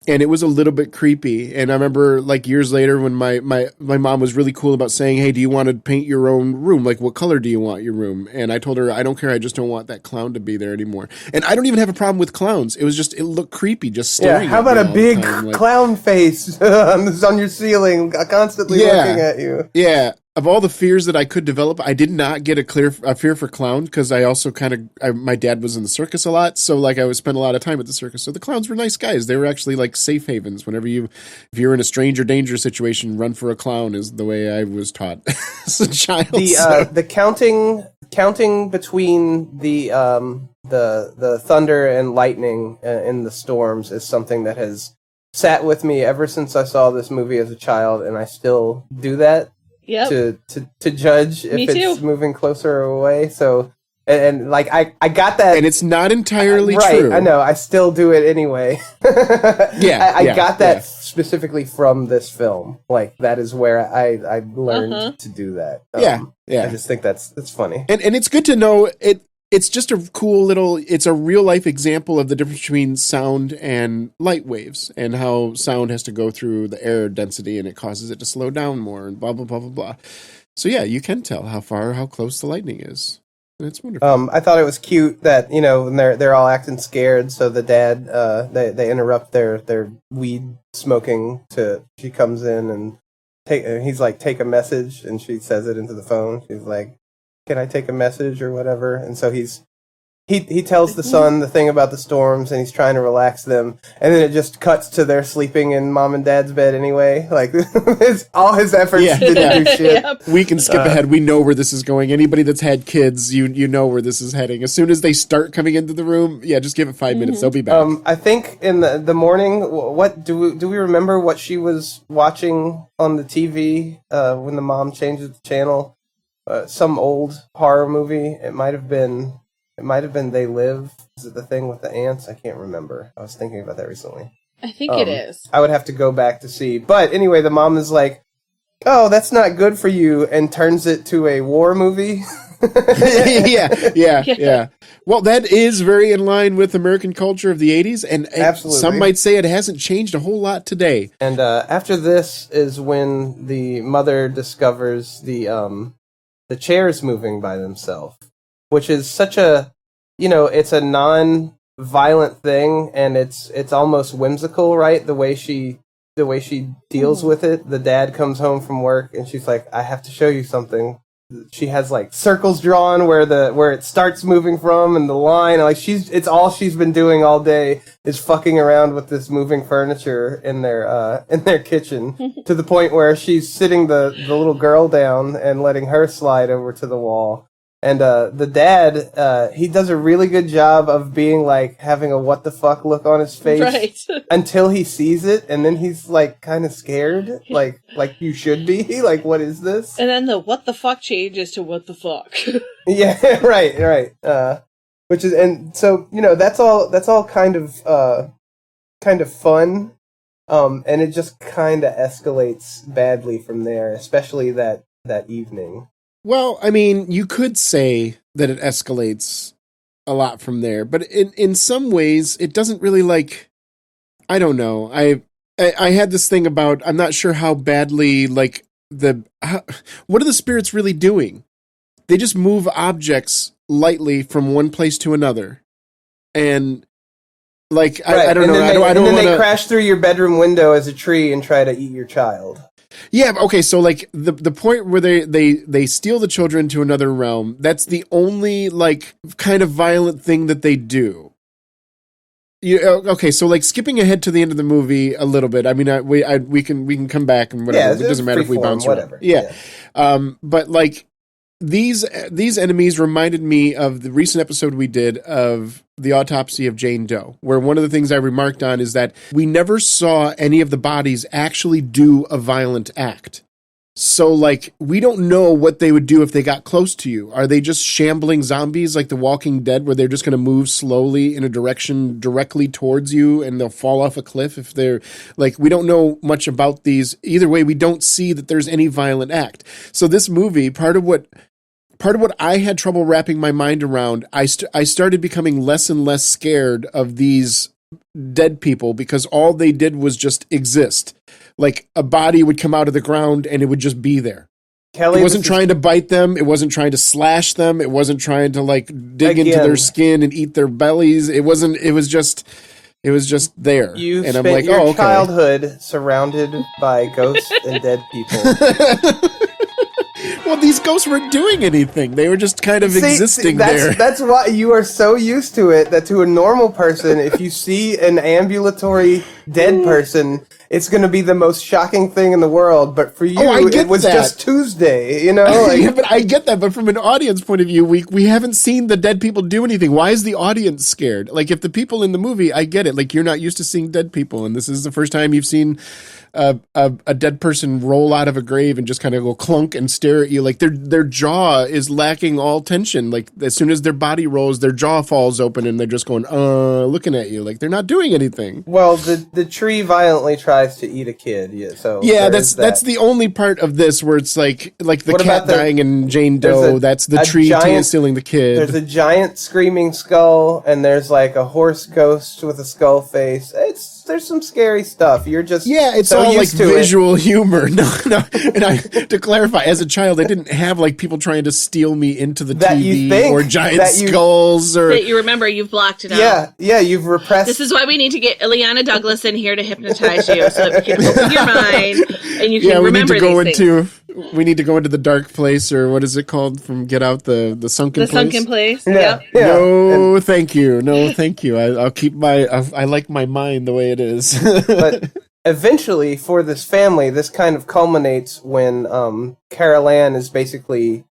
And it was a little bit creepy. And I remember like years later when my mom was really cool about saying, hey, do you want to paint your own room? Like, what color do you want your room? And I told her, I don't care. I just don't want that clown to be there anymore. And I don't even have a problem with clowns. It was just, it looked creepy just staring how at about me a all big the time, like, clown face on your ceiling, constantly looking at you? Yeah. Of all the fears that I could develop, I did not get a fear for clown because I also my dad was in the circus a lot. So like I would spend a lot of time at the circus. So the clowns were nice guys. They were actually like safe havens. If you're in a strange or dangerous situation, run for a clown is the way I was taught as a child. The counting between the thunder and lightning in the storms is something that has sat with me ever since I saw this movie as a child, and I still do that. Yep. To judge if it's moving closer or away. So and like I got that, and it's not entirely right, true. I know. I still do it anyway. I got that specifically from this film. Like that is where I learned to do that. I just think that's funny. And it's good to know it. It's just a cool it's a real life example of the difference between sound and light waves and how sound has to go through the air density and it causes it to slow down more and blah, blah, blah, blah, blah. So yeah, you can tell how close the lightning is. And it's wonderful. I thought it was cute that, when they're all acting scared. So the dad, they interrupt their weed smoking she comes in and he's like, take a message. And she says it into the phone. She's like, can I take a message or whatever? And so he tells the son the thing about the storms, and he's trying to relax them, and then it just cuts to their sleeping in mom and dad's bed anyway. Like all his efforts didn't do shit. Yep. We can skip ahead. We know where this is going. Anybody that's had kids, you know where this is heading. As soon as they start coming into the room, just give it 5 minutes. They'll be back. I think in the morning, what do we remember what she was watching on the TV when the mom changes the channel? Some old horror movie. It might have been They Live. Is it the thing with the ants? I can't remember. I was thinking about that recently. I think it is. I would have to go back to see. But anyway, the mom is like, oh, that's not good for you, and turns it to a war movie. yeah. Well, that is very in line with American culture of the 80s, and absolutely. Some might say it hasn't changed a whole lot today. And after this is when the mother discovers the chairs moving by themselves, which is such a, it's a non-violent thing, and it's almost whimsical, right? The way she deals with it. The dad comes home from work, and she's like, I have to show you something. She has like circles drawn where it starts moving from, and the line, like it's all she's been doing all day is fucking around with this moving furniture in their kitchen to the point where she's sitting the little girl down and letting her slide over to the wall. And the dad, he does a really good job of being like having a what the fuck look on his face, right. until he sees it, and then he's like kind of scared, like you should be, like what is this? And then the what the fuck changes to what the fuck. Yeah, right. Which is, and so that's all kind of fun, and it just kind of escalates badly from there, especially that evening. Well, I mean, you could say that it escalates a lot from there, but in some ways, it doesn't really I don't know. I had this thing about, I'm not sure how badly, what are the spirits really doing? They just move objects lightly from one place to another. And, right. I don't know. I don't they crash through your bedroom window as a tree and try to eat your child. Yeah, okay, so the point where they steal the children to another realm, that's the only kind of violent thing that they do. Okay, so skipping ahead to the end of the movie a little bit. I mean, we can come back and whatever. Yeah, it doesn't matter if we bounce whatever. Around. Yeah. But these enemies reminded me of the recent episode we did of the autopsy of Jane Doe, where one of the things I remarked on is that we never saw any of the bodies actually do a violent act. So, we don't know what they would do if they got close to you. Are they just shambling zombies like The Walking Dead, where they're just going to move slowly in a direction directly towards you and they'll fall off a cliff if they're, we don't know much about these. Either way, we don't see that there's any violent act. So this movie, part of what I had trouble wrapping my mind around, I started becoming less and less scared of these dead people because all they did was just exist. Like a body would come out of the ground and it would just be there. Kelley, it wasn't trying to bite them. It wasn't trying to slash them. It wasn't trying to like dig into their skin and eat their bellies. It wasn't. It was just there. You and spent I'm like, your childhood surrounded by ghosts and dead people. Well, these ghosts weren't doing anything. They were just kind of existing there. That's why you are so used to it that to a normal person, if you see an ambulatory dead person, it's going to be the most shocking thing in the world. But for you, it was just Tuesday, you know? Like, yeah, but I get that. But from an audience point of view, we haven't seen the dead people do anything. Why is the audience scared? Like, if the people in the movie, I get it. Like, you're not used to seeing dead people, and this is the first time you've seen a dead person roll out of a grave and just kind of go clunk and stare at you. Like, their jaw is lacking all tension. Like, as soon as their body rolls, their jaw falls open, and they're just going, looking at you. Like, they're not doing anything. Well, the tree violently tries to eat a kid. Yeah, that's the only part of this where it's like the cat dying and Jane Doe. That's the tree stealing the kid. There's a giant screaming skull, and there's like a horse ghost with a skull face. There's some scary stuff. You're just it's so all like used to visual humor. No. And to clarify, as a child, I didn't have like people trying to steal me into the TV or giant skulls or that you remember. You've blocked it out. Yeah, you've repressed. This is why we need to get Ileana Douglas in here to hypnotize you, so that we can open your mind and you can remember these things. We need to go into the dark place, or what is it called from Get Out? The sunken place. The sunken place. Yeah. No, thank you. No, thank you. I'll keep I like my mind the way it is. But eventually, for this family, this kind of culminates when Carol Ann is basically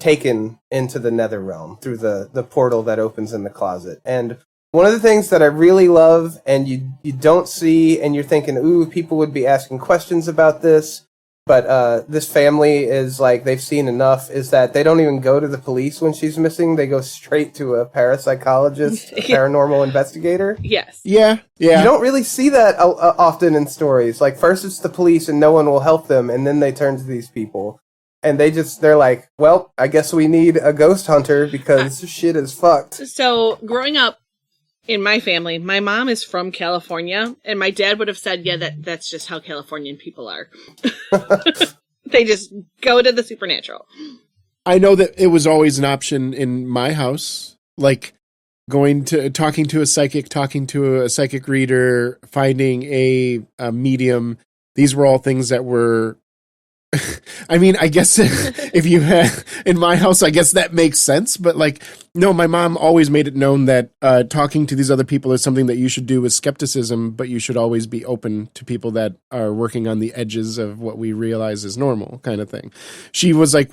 taken into the nether realm through the portal that opens in the closet. And one of the things that I really love, and you don't see, and you're thinking, ooh, people would be asking questions about this, but this family is like, they've seen enough, is that they don't even go to the police when she's missing. They go straight to a parapsychologist, a paranormal investigator. Yes. Yeah. You don't really see that often in stories. Like, first it's the police and no one will help them, and then they turn to these people. And they're like, well, I guess we need a ghost hunter because shit is fucked. So, growing up in my family, my mom is from California, and my dad would have said, yeah, that's just how Californian people are. They just go to the supernatural. I know that it was always an option in my house, like talking to a psychic reader, finding a medium. These were all things that were, I mean, I guess if you had in my house, I guess that makes sense. But like, no, my mom always made it known that talking to these other people is something that you should do with skepticism, but you should always be open to people that are working on the edges of what we realize is normal, kind of thing. She was like,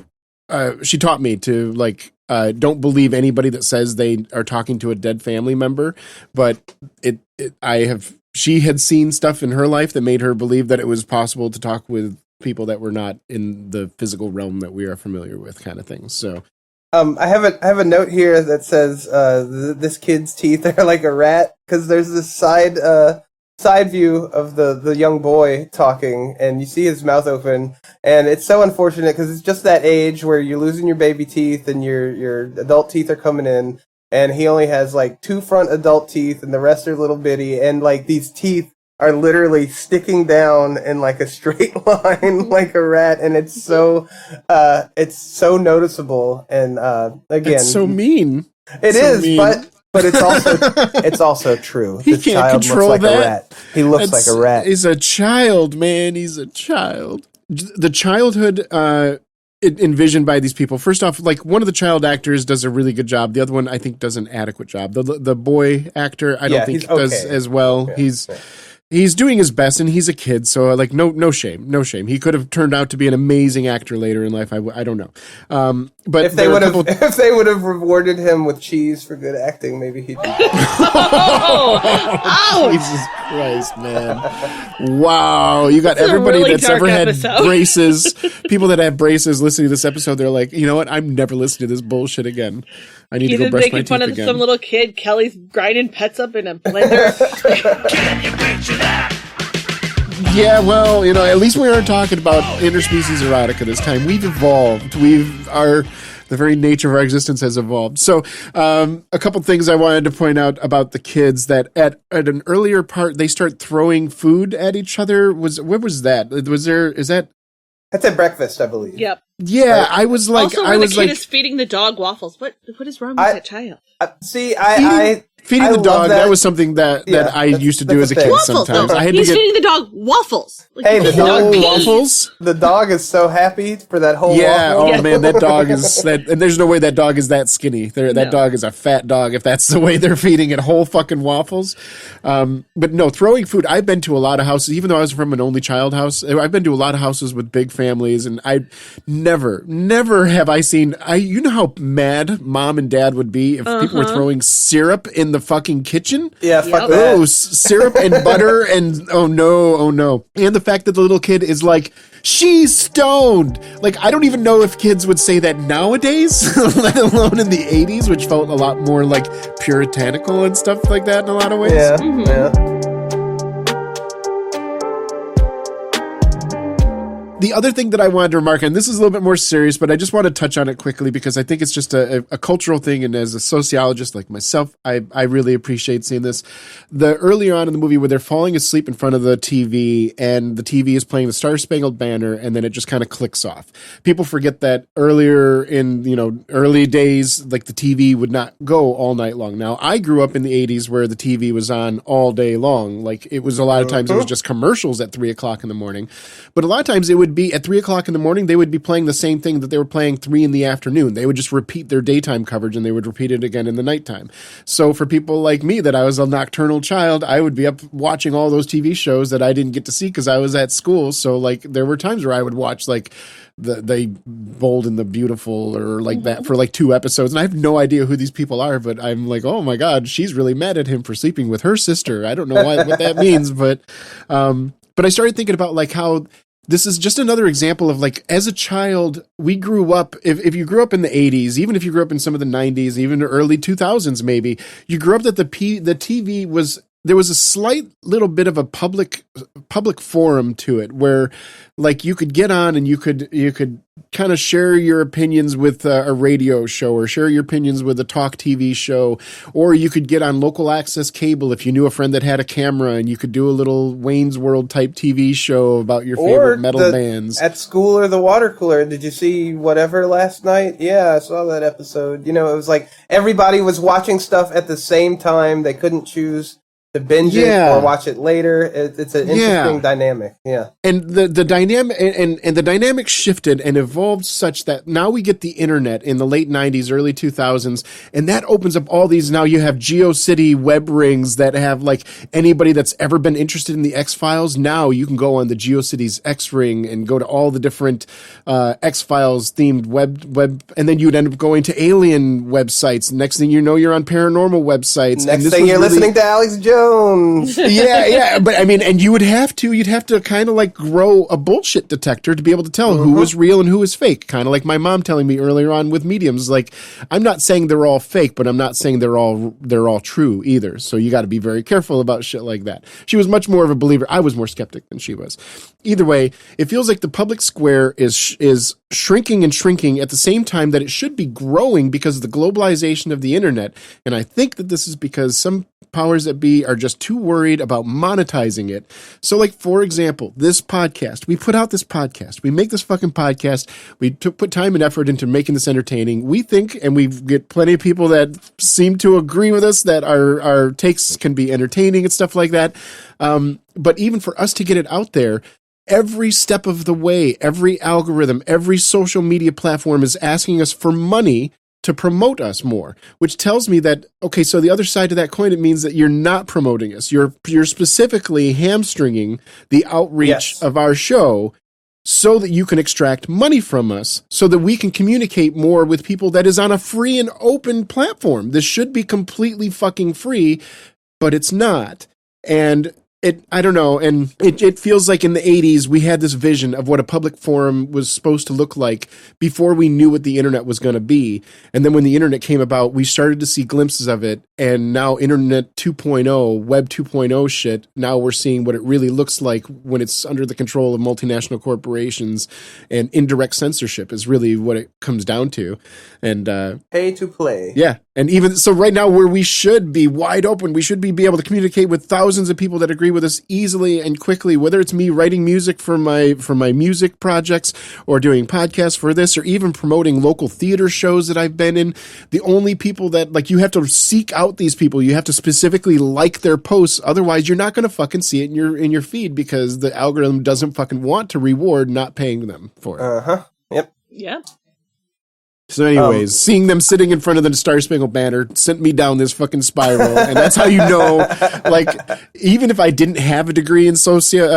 she taught me to like, don't believe anybody that says they are talking to a dead family member, but she had seen stuff in her life that made her believe that it was possible to talk with people that were not in the physical realm that we are familiar with, kind of thing. So, I have a note here that says this kid's teeth are like a rat, because there's this side view of the young boy talking, and you see his mouth open, and it's so unfortunate because it's just that age where you're losing your baby teeth and your adult teeth are coming in, and he only has like 2 front adult teeth and the rest are little bitty, and like these teeth are literally sticking down in like a straight line like a rat, and it's so noticeable. And again, it's so mean. It is mean. but it's also true. He can't control looks like that. A rat. He looks like a rat. He's a child, man. He's a child. The childhood envisioned by these people. First off, like, one of the child actors does a really good job. The other one, I think, does an adequate job. The boy actor, I don't think does as well. Yeah, He's doing his best, and he's a kid, so like no shame. He could have turned out to be an amazing actor later in life. I don't know. But if they would have rewarded him with cheese for good acting, maybe he'd. Oh, Jesus Christ, man! Wow, you got everybody really that's ever had episode. braces. People that have braces listening to this episode, they're like, you know what? I'm never listening to this bullshit again. I need to go brush my teeth again. He's making fun of some little kid. Kelly's grinding pets up in a blender. Can you picture that? Yeah, well, you know, at least we aren't talking about interspecies erotica this time. We've evolved. The very nature of our existence has evolved. So a couple things I wanted to point out about the kids, that at an earlier part, they start throwing food at each other. What was that? That's at breakfast, I believe. Yep. Yeah, right. I was like, also, where the kid is feeding the dog waffles. What is wrong with that child? Feeding the dog, that was something that I used to do as a kid waffles, sometimes. Though. He's feeding the dog waffles. Hey, the dog waffles? The dog is so happy for that whole waffle. Yeah, man, that dog is... and there's no way that dog is that skinny. That dog is a fat dog if that's the way they're feeding it whole fucking waffles. But no, throwing food, I've been to a lot of houses, even though I was from an only child house, I've been to a lot of houses with big families, and I never have I seen... you know how mad mom and dad would be if people were throwing syrup in the fucking kitchen? Yeah, fuck that. Oh, syrup and butter and oh no. And the fact that the little kid is like, she's stoned. Like, I don't even know if kids would say that nowadays, let alone in the 80s, which felt a lot more like puritanical and stuff like that in a lot of ways. Yeah, yeah. The other thing that I wanted to remark, and this is a little bit more serious, but I just want to touch on it quickly because I think it's just a cultural thing, and as a sociologist like myself, I really appreciate seeing this. The earlier on in the movie where they're falling asleep in front of the TV, and the TV is playing the Star-Spangled Banner, and then it just kind of clicks off. People forget that earlier in, early days, like the TV would not go all night long. Now, I grew up in the 80s where the TV was on all day long. Like, it was a lot of times it was just commercials at 3 o'clock in the morning, but a lot of times it would be at 3 o'clock in the morning, they would be playing the same thing that they were playing 3 in the afternoon. They would just repeat their daytime coverage and they would repeat it again in the nighttime. So for people like me, that I was a nocturnal child, I would be up watching all those TV shows that I didn't get to see because I was at school. So like there were times where I would watch like the Bold and the Beautiful or like that for like 2 episodes. And I have no idea who these people are, but I'm like, oh my God, she's really mad at him for sleeping with her sister. I don't know what that means, but I started thinking about like how this is just another example of like, as a child, we grew up, if you grew up in the 80s, even if you grew up in some of the 90s, even early 2000s maybe, you grew up that the TV was, there was a slight little bit of a public forum to it where like you could get on and you could kind of share your opinions with a radio show or share your opinions with a talk TV show, or you could get on local access cable if you knew a friend that had a camera and you could do a little Wayne's World type TV show about your favorite metal bands. At school or the water cooler, did you see whatever last night? Yeah, I saw that episode. It was like everybody was watching stuff at the same time. They couldn't choose to binge it or watch it later. It's an interesting dynamic. Yeah. And the dynamic and the dynamic shifted and evolved such that now we get the internet in the late 90s, early 2000s, and that opens up all these. Now you have GeoCity web rings that have like anybody that's ever been interested in the X-Files. Now you can go on the GeoCities X ring and go to all the different X-Files themed web, and then you'd end up going to alien websites. Next thing you know, you're on paranormal websites. Next thing you're listening to Alex Jones. yeah. But I mean, and you'd have to kind of like grow a bullshit detector to be able to tell who was real and who was fake. Kind of like my mom telling me earlier on with mediums. Like, I'm not saying they're all fake, but I'm not saying they're all true either. So you got to be very careful about shit like that. She was much more of a believer. I was more skeptic than she was. Either way, it feels like the public square is shrinking and shrinking at the same time that it should be growing because of the globalization of the internet. And I think that this is because some powers that be are just too worried about monetizing it. So like, for example, this podcast, we put out this podcast, we make this fucking podcast, we put time and effort into making this entertaining. We think, and we get plenty of people that seem to agree with us that our takes can be entertaining and stuff like that. But even for us to get it out there, every step of the way, every algorithm, every social media platform is asking us for money to promote us more, which tells me that, okay, so the other side of that coin, it means that you're not promoting us. You're specifically hamstringing the outreach of our show so that you can extract money from us so that we can communicate more with people that is on a free and open platform. This should be completely fucking free, but it's not. And I don't know, and it feels like in the 80s we had this vision of what a public forum was supposed to look like before we knew what the internet was going to be. And then when the internet came about, we started to see glimpses of it, and now Internet 2.0, Web 2.0 shit, now we're seeing what it really looks like when it's under the control of multinational corporations, and indirect censorship is really what it comes down to. And pay to play. Yeah. And even so right now where we should be wide open, we should be able to communicate with thousands of people that agree with us easily and quickly, whether it's me writing music for my music projects or doing podcasts for this or even promoting local theater shows that I've been in. The only people that, like, you have to seek out these people. You have to specifically like their posts. Otherwise, you're not going to fucking see it in your feed because the algorithm doesn't fucking want to reward not paying them for it. Uh-huh. Yep. Yeah. So anyways, seeing them sitting in front of the Star Spangled Banner sent me down this fucking spiral. And that's how you know, like, even if I didn't have a degree in sociology,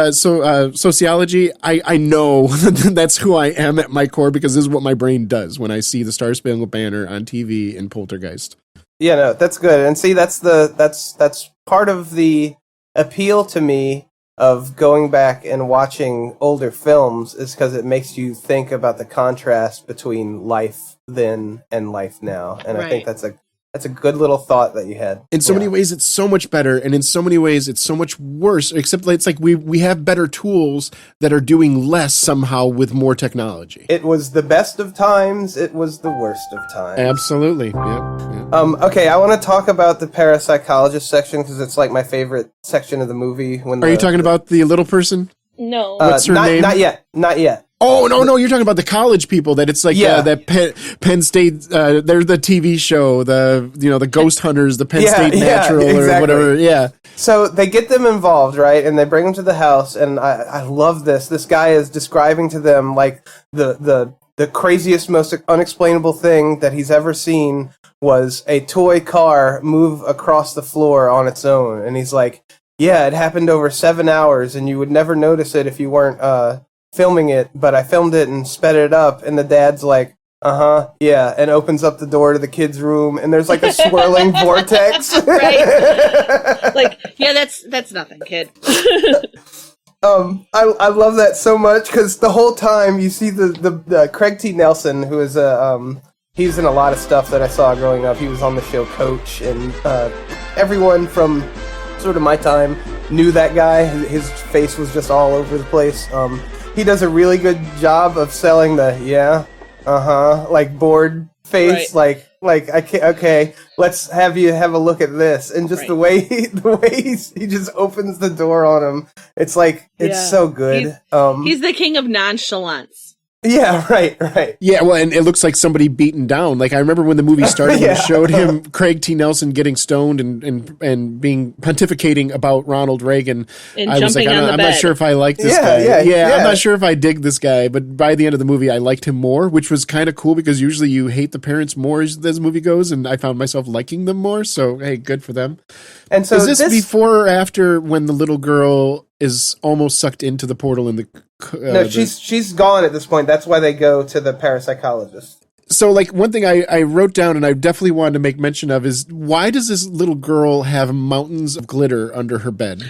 I know that's who I am at my core because this is what my brain does when I see the Star Spangled Banner on TV in Poltergeist. Yeah, no, that's good. And see, that's part of the appeal to me of going back and watching older films is because it makes you think about the contrast between life then and life now. And I think that's a good little thought that you had. In so many ways, it's so much better, and in so many ways, it's so much worse. Except it's like we have better tools that are doing less somehow with more technology. It was the best of times. It was the worst of times. Absolutely. Yep. Okay, I want to talk about the parapsychologist section because it's like my favorite section of the movie. Are you talking about the little person? No. What's her name? Not yet. Oh, no, you're talking about the college people that it's like that Penn State, they're the TV show, the Ghost Hunters, the Penn State Natural exactly. or whatever. Yeah. So they get them involved, right? And they bring them to the house. And I love this. This guy is describing to them like the craziest, most unexplainable thing that he's ever seen was a toy car move across the floor on its own. And he's like, yeah, it happened over 7 hours and you would never notice it if you weren't, filming it, but I filmed it and sped it up, and the dad's like, yeah, and opens up the door to the kid's room, and there's like a swirling vortex. Right. Like, yeah, that's nothing, kid. I love that so much, because the whole time you see the Craig T. Nelson, who is he was in a lot of stuff that I saw growing up. He was on the show Coach, and everyone from sort of my time knew that guy. His face was just all over the place. He does a really good job of selling the like bored face, right. like okay, let's have you have a look at this, and just the way he just opens the door on him. It's like it's so good. He's the king of nonchalance. Yeah, right. Yeah, well, and it looks like somebody beaten down. Like, I remember when the movie started, when it showed him, Craig T. Nelson, getting stoned and being pontificating about Ronald Reagan. And I was like, I'm not sure if I like this guy. Yeah, I'm not sure if I dig this guy. But by the end of the movie, I liked him more, which was kind of cool because usually you hate the parents more as the movie goes, and I found myself liking them more. So, hey, good for them. And so is this before or after when the little girl is almost sucked into the portal in the... no, she's gone at this point. That's why they go to the parapsychologist. So, like, one thing I wrote down and I definitely wanted to make mention of is, why does this little girl have mountains of glitter under her bed?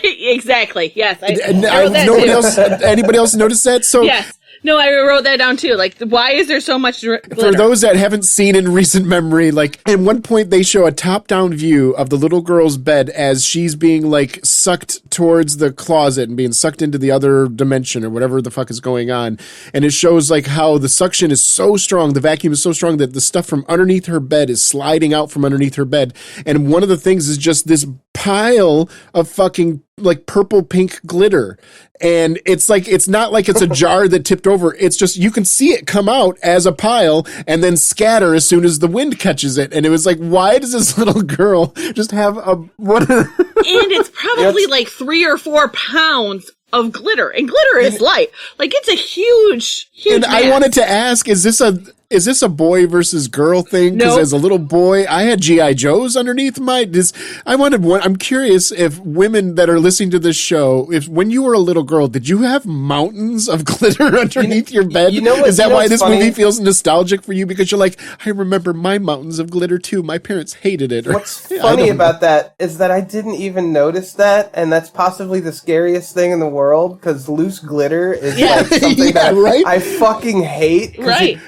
Exactly, yes. Anybody else notice that? So, yes. No, I wrote that down too. Like, why is there so much glitter? For those that haven't seen in recent memory, like, at one point they show a top-down view of the little girl's bed as she's being, like, sucked towards the closet and being sucked into the other dimension or whatever the fuck is going on. And it shows, like, how the suction is so strong, the vacuum is so strong that the stuff from underneath her bed is sliding out from underneath her bed. And one of the things is just this pile of fucking, like, purple pink glitter. And it's like, it's not like it's a jar that tipped over. It's just, you can see it come out as a pile and then scatter as soon as the wind catches it. And it was like, why does this little girl just have what? And it's probably like 3 or 4 pounds of glitter. And glitter is light. Like, it's a huge And mass. I wanted to ask, is this Is this a boy versus girl thing? Because Nope. as a little boy, I had G.I. Joes underneath I'm curious if women that are listening to this show, if when you were a little girl, did you have mountains of glitter underneath your bed? Is that why this movie feels nostalgic for you? Because you're like, I remember my mountains of glitter too. My parents hated it. What's funny about that is that I didn't even notice that, and that's possibly the scariest thing in the world, because loose glitter is like something that right? I fucking hate. Right.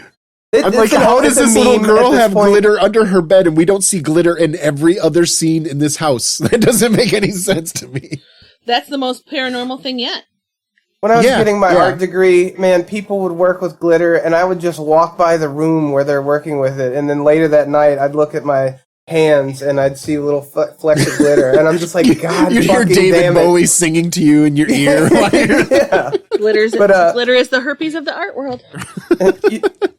I'm like, how does this little girl have glitter under her bed and we don't see glitter in every other scene in this house? That doesn't make any sense to me. That's the most paranormal thing yet. When I was getting my art degree, man, people would work with glitter, and I would just walk by the room where they're working with it, and then later that night, I'd look at my hands, and I'd see little flecks of glitter, and I'm just like, God, you hear David Bowie singing to you in your ear. Yeah. Glitter is the herpes of the art world.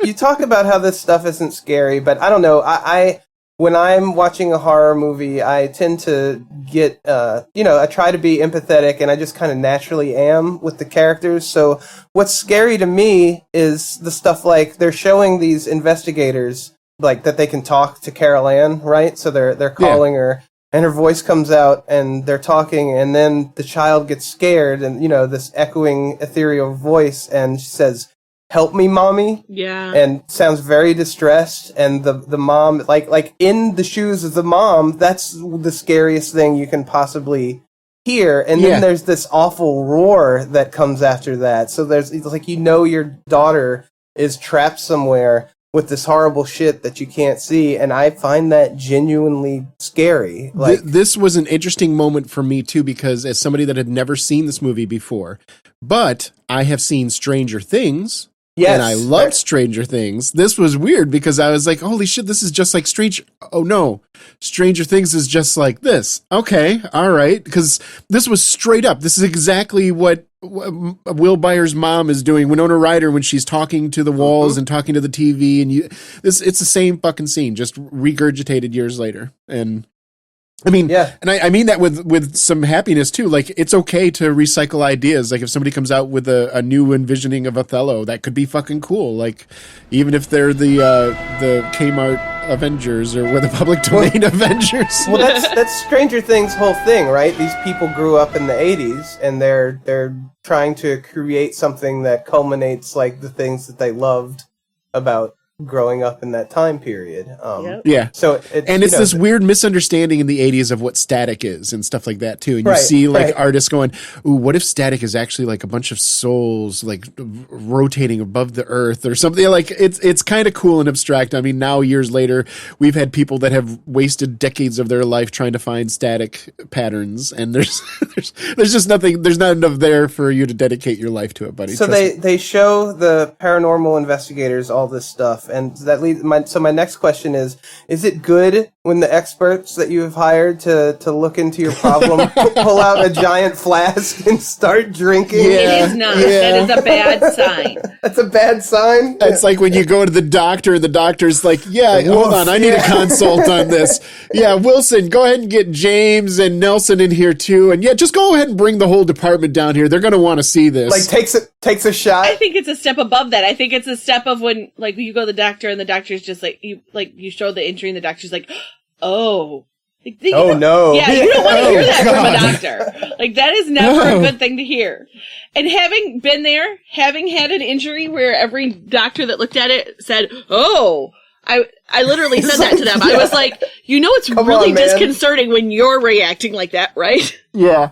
You talk about how this stuff isn't scary, but I don't know. I when I'm watching a horror movie, I tend to get, I try to be empathetic, and I just kind of naturally am with the characters. So what's scary to me is the stuff like they're showing these investigators like that they can talk to Carol Ann, right? So they're calling her, and her voice comes out, and they're talking, and then the child gets scared, and this echoing ethereal voice, and she says, "Help me, mommy." Yeah. And sounds very distressed, and the mom, like in the shoes of the mom, that's the scariest thing you can possibly hear. And then there's this awful roar that comes after that. So it's like your daughter is trapped somewhere with this horrible shit that you can't see, and I find that genuinely scary. Like this was an interesting moment for me too, because as somebody that had never seen this movie before, but I have seen Stranger Things. Yes, and I loved Stranger Things. This was weird because I was like, holy shit, this is just like oh no, Stranger Things is just like this. Okay, all right. Because this was straight up. This is exactly what Will Byers' mom is doing, Winona Ryder, when she's talking to the walls and talking to the TV. And it's the same fucking scene, just regurgitated years later. And I mean, and I mean that with some happiness too. Like, it's okay to recycle ideas. Like, if somebody comes out with a new envisioning of Othello, that could be fucking cool. Like, even if they're the Kmart Avengers or the public domain Avengers. Well, that's Stranger Things' whole thing, right? These people grew up in the 80s, and they're trying to create something that culminates like the things that they loved about growing up in that time period. So it's this weird misunderstanding in the 80s of what static is and stuff like that too. And you see like artists going, ooh, what if static is actually like a bunch of souls like rotating above the earth or something? Like it's kind of cool and abstract. I mean, now years later, we've had people that have wasted decades of their life trying to find static patterns, and there's just nothing, there's not enough there for you to dedicate your life to it, buddy. So they show the paranormal investigators all this stuff. And that leads my next question is it good when the experts that you have hired to look into your problem pull out a giant flask and start drinking? It is not. That is a bad sign. That's a bad sign? It's like when you go to the doctor and the doctor's like, hold on, I need a consult on this. Yeah, Wilson, go ahead and get James and Nelson in here too. And just go ahead and bring the whole department down here. They're going to want to see this. Like takes a shot? I think it's a step above that. I think it's a step of when like you go to the doctor and the doctor's just like you show the injury and the doctor's like, oh. Like, no. Yeah, you don't want to hear that from a doctor. Like, that is never a good thing to hear. And having been there, having had an injury where every doctor that looked at it said, oh, I literally said that to them. I was like, it's really disconcerting when you're reacting like that, right? Yeah.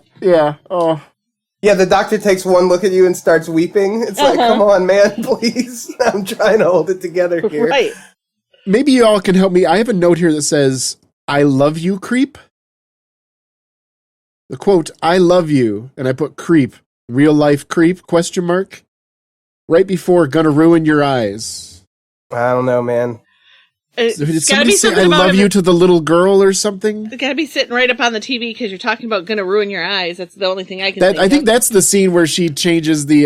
Oh. Yeah, the doctor takes one look at you and starts weeping. It's like, come on, man, please. I'm trying to hold it together here. Right. Maybe you all can help me. I have a note here that says, I love you, creep. The quote, I love you, and I put creep, real life creep, ? Right before gonna ruin your eyes. I don't know, man. Did somebody say I love you to the little girl or something? It's gotta be sitting right up on the TV because you're talking about gonna ruin your eyes. That's the only thing I can think I think that's the scene where she changes the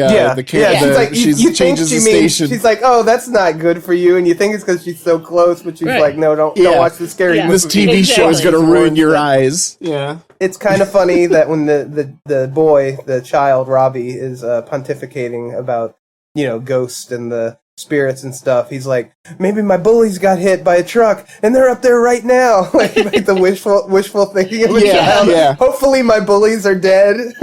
she changes the station. She's like, oh, that's not good for you, and you think it's because she's so close, but she's like, no, don't watch the scary movie. This TV show is gonna ruin your eyes. Yeah. It's kind of funny that when the boy, the child, Robbie, is pontificating about, ghosts and the spirits and stuff. He's like, maybe my bullies got hit by a truck and they're up there right now. like the wishful thinking of a child. Yeah. Hopefully my bullies are dead.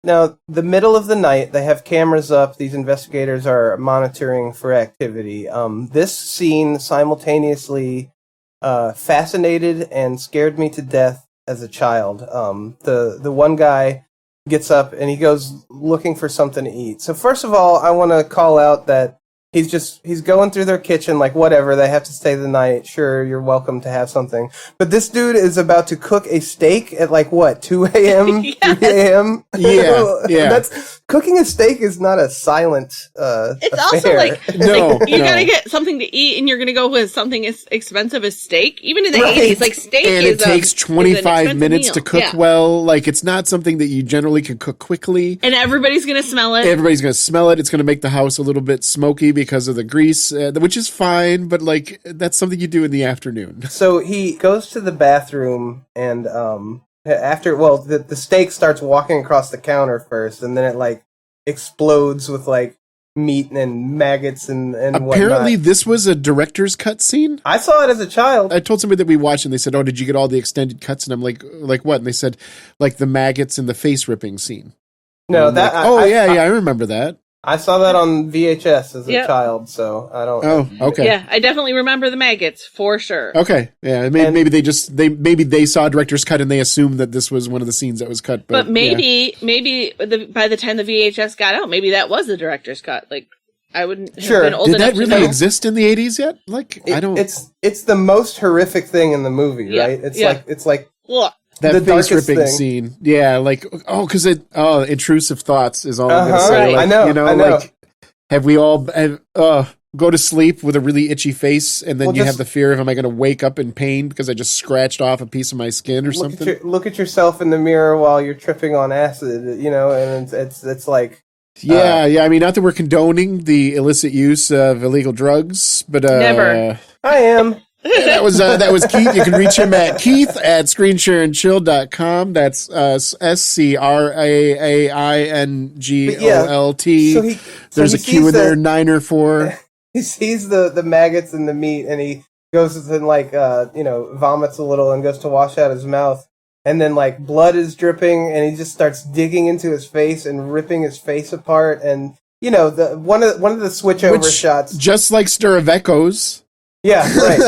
Now, the middle of the night, they have cameras up. These investigators are monitoring for activity. This scene simultaneously fascinated and scared me to death as a child. The one guy gets up and he goes looking for something to eat. So first of all, I want to call out that he's going through their kitchen like whatever, they have to stay the night. Sure, you're welcome to have something. But this dude is about to cook a steak at like what, 2 a.m., yes. 3 a.m.? Yeah. That's cooking a steak is not a silent it's affair. also like you gotta get something to eat and you're gonna go with something as expensive as steak. Even in the 80s, like steak and is it takes 25 minutes meal. to cook well. Like it's not something that you generally can cook quickly. And everybody's gonna smell it. Everybody's gonna smell it. It's gonna make the house a little bit smoky because of the grease, which is fine, but like that's something you do in the afternoon. So he goes to the bathroom and the steak starts walking across the counter first, and then it like explodes with like meat and maggots and apparently whatnot. This was a director's cut scene. I saw it as a child. I told somebody that we watched and they said, "Oh, did you get all the extended cuts?" And I'm like what? And they said like the maggots and the face ripping scene. No, and that I remember that. I saw that on VHS as a child, so I don't. Oh, okay. Yeah, I definitely remember the maggots for sure. Okay, yeah, maybe they saw a director's cut and they assumed that this was one of the scenes that was cut. But maybe by the time the VHS got out, maybe that was the director's cut. Like I wouldn't have been old Did enough that really to know. exist in the 80s yet? Like I don't. It's the most horrific thing in the movie, right? It's like. Look. That the face ripping thing. scene, yeah, like intrusive thoughts is all I'm gonna say. Right. Like, I know. like have we all go to sleep with a really itchy face, and then you have the fear of, am I going to wake up in pain because I just scratched off a piece of my skin or something? Look at yourself in the mirror while you're tripping on acid, and it's like. Yeah. I mean, not that we're condoning the illicit use of illegal drugs, but never. I am. That was Keith. You can reach him at keith@screenshareandchill.com. That's SCRAAINGOLT. So There's a Q in there, 9 or 4. He sees the maggots in the meat, and he goes and like vomits a little and goes to wash out his mouth, and then like blood is dripping, and he just starts digging into his face and ripping his face apart, and one of the switchover shots, just like Stir of Echoes. Yeah, right.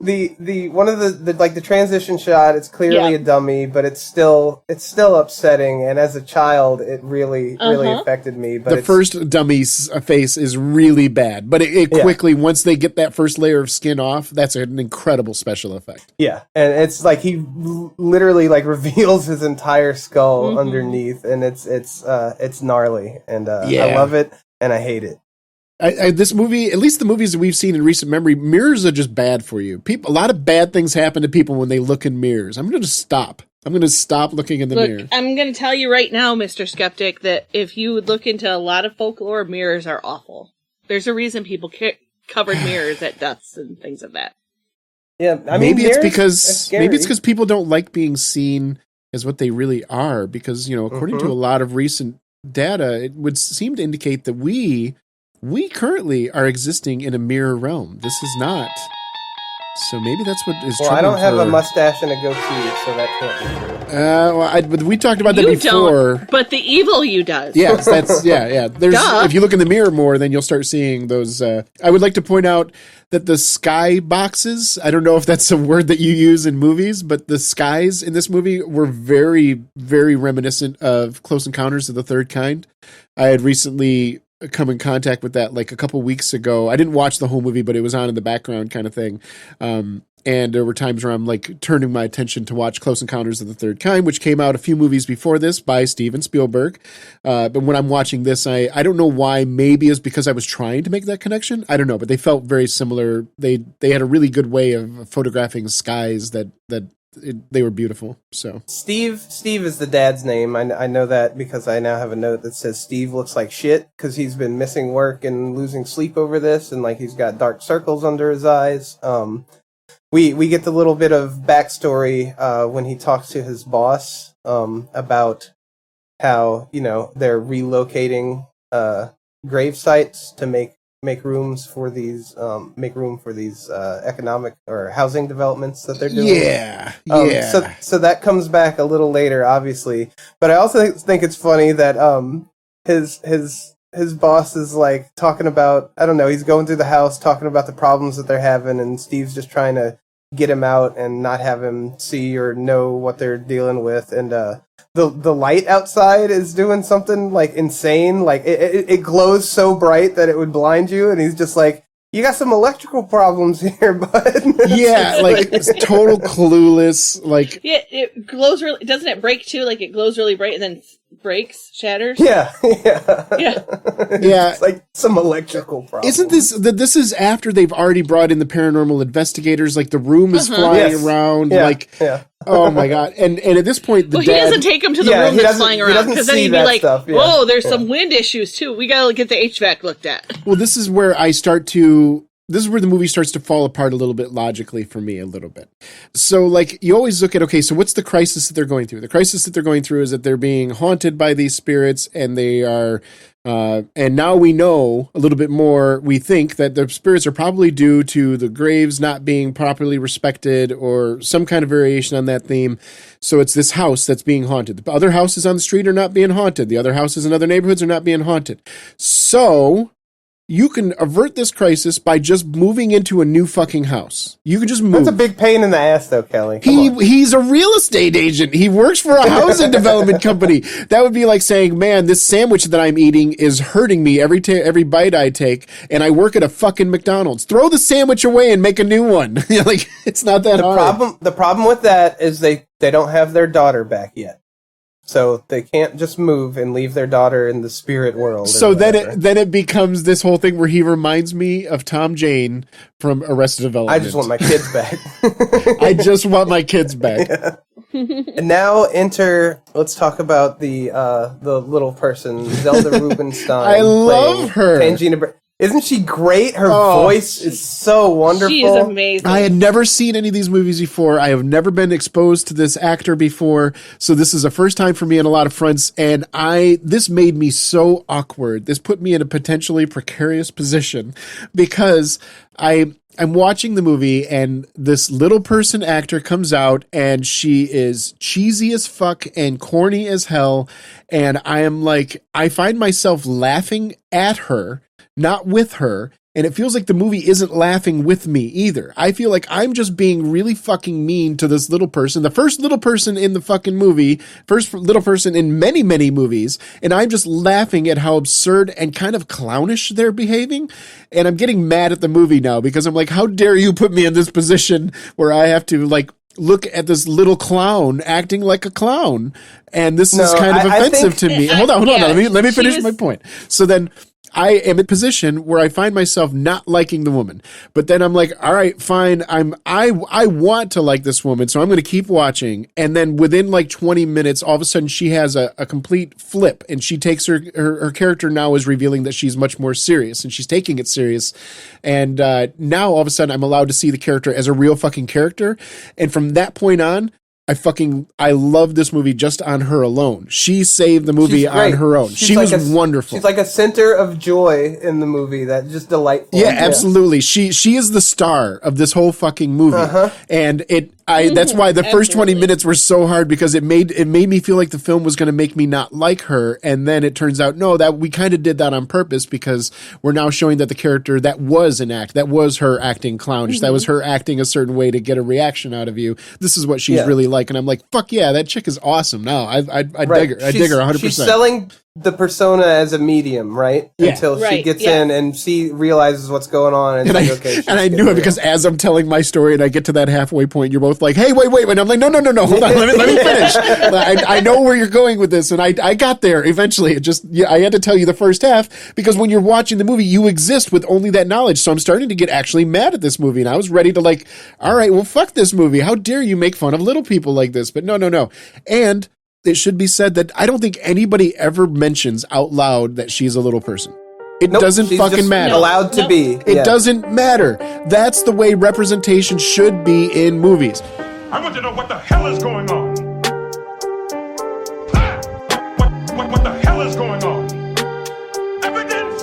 the one of the transition shot, it's clearly a dummy, but it's still upsetting, and as a child it really affected me. But the first dummy's face is really bad, but it quickly, once they get that first layer of skin off, that's an incredible special effect. Yeah, and it's like he literally like reveals his entire skull underneath, and it's gnarly, and I love it and I hate it. This movie, at least the movies that we've seen in recent memory, mirrors are just bad for you. A lot of bad things happen to people when they look in mirrors. I'm going to stop looking in the mirror. I'm going to tell you right now, Mr. Skeptic, that if you would look into a lot of folklore, mirrors are awful. There's a reason people covered mirrors at deaths and things of that. Yeah, I mean, maybe it's because people don't like being seen as what they really are. Because according to a lot of recent data, it would seem to indicate that we currently are existing in a mirror realm. This is not. So maybe that's what is true. Well, I don't have a mustache and a goatee, so that can't be true. We talked about that before. Don't, but the evil you does. Yes, that's yeah. If you look in the mirror more, then you'll start seeing those. I would like to point out that the sky boxes, I don't know if that's a word that you use in movies, but the skies in this movie were very, very reminiscent of Close Encounters of the Third Kind. I had recently come in contact with that like a couple weeks ago. I didn't watch the whole movie, but it was on in the background kind of thing. And there were times where I'm like turning my attention to watch Close Encounters of the Third Kind, which came out a few movies before this by Steven Spielberg. But when I'm watching this, I don't know why. Maybe it's because I was trying to make that connection. I don't know, but they felt very similar. They had a really good way of photographing skies that they were beautiful. So Steve is the dad's name. I know that because I now have a note that says Steve looks like shit because he's been missing work and losing sleep over this, and like he's got dark circles under his eyes. We get the little bit of backstory when he talks to his boss about how they're relocating grave sites to make room for these economic or housing developments that they're doing. Yeah. So that comes back a little later, obviously. But I also think it's funny that his boss is like talking about, I don't know, he's going through the house talking about the problems that they're having, and Steve's just trying to get him out and not have him see or know what they're dealing with. And the light outside is doing something like insane. Like it glows so bright that it would blind you, and he's just like, you got some electrical problems here, bud. Yeah, like it's total clueless. Like, yeah, it glows really. Doesn't it break too? Like it glows really bright and then breaks, shatters. Yeah. It's like some electrical problem. Isn't this is after they've already brought in the paranormal investigators? Like the room is flying around. Oh my god! And at this point, he doesn't take him to the room that's flying around, because then he'd be like, "Whoa, there's some wind issues too. We gotta get the HVAC looked at." Well, this is where the movie starts to fall apart a little bit logically for me a little bit. So like you always look at, okay, so what's the crisis that they're going through? The crisis that they're going through is that they're being haunted by these spirits, and they are, and now we know a little bit more. We think that the spirits are probably due to the graves not being properly respected or some kind of variation on that theme. So it's this house that's being haunted. The other houses on the street are not being haunted. The other houses in other neighborhoods are not being haunted. So you can avert this crisis by just moving into a new fucking house. You can just move. That's a big pain in the ass, though, Kelley. He's a real estate agent. He works for a housing development company. That would be like saying, man, this sandwich that I'm eating is hurting me every bite I take, and I work at a fucking McDonald's. Throw the sandwich away and make a new one. Like, it's not that hard. The problem with that is they don't have their daughter back yet. So they can't just move and leave their daughter in the spirit world. So then it becomes this whole thing where he reminds me of Tom Jane from Arrested Development. I just want my kids back. I just want my kids back. Yeah. And now let's talk about the little person, Zelda Rubinstein. I love her. Tangina. Isn't she great? Her voice is so wonderful. She is amazing. I had never seen any of these movies before. I have never been exposed to this actor before. So this is a first time for me on a lot of fronts. And this made me so awkward. This put me in a potentially precarious position because I'm watching the movie, and this little person actor comes out, and she is cheesy as fuck and corny as hell. And I find myself laughing at her, not with her, and it feels like the movie isn't laughing with me either. I feel like I'm just being really fucking mean to this little person, the first little person in the fucking movie, first little person in many, many movies, and I'm just laughing at how absurd and kind of clownish they're behaving, and I'm getting mad at the movie now because I'm like, how dare you put me in this position where I have to, like, look at this little clown acting like a clown, and this is kind of offensive to me. Hold on. Let me finish my point. So then I am in a position where I find myself not liking the woman, but then I'm like, all right, fine. I want to like this woman, so I'm going to keep watching. And then within like 20 minutes, all of a sudden she has a complete flip, and she takes her character now is revealing that she's much more serious, and she's taking it serious. And now all of a sudden I'm allowed to see the character as a real fucking character. And from that point on, I love this movie just on her alone. She saved the movie on her own. She was wonderful. She's like a center of joy in the movie. That's just delightful. Yeah, absolutely. She is the star of this whole fucking movie. And that's why the first 20 minutes were so hard, because it made me feel like the film was going to make me not like her. And then it turns out, no, that we kind of did that on purpose, because we're now showing that the character, that was her acting clownish. That was her acting a certain way to get a reaction out of you. This is what she's really like. And I'm like, fuck yeah, that chick is awesome. No, I dig her. I dig her 100%. She's selling the persona as a medium, right? Yeah. Until she gets in and she realizes what's going on. And I knew it, because as I'm telling my story and I get to that halfway point, you're both like, hey, wait. And I'm like, no, hold on. Let me finish. I know where you're going with this. And I got there eventually. I had to tell you the first half, because when you're watching the movie, you exist with only that knowledge. So I'm starting to get actually mad at this movie. And I was ready to like, all right, well, fuck this movie. How dare you make fun of little people like this? But no. And it should be said that I don't think anybody ever mentions out loud that she's a little person. It doesn't fucking matter. Allowed to be. It doesn't matter. That's the way representation should be in movies. I want to know what the hell is going on. What the hell is going on? Evidence!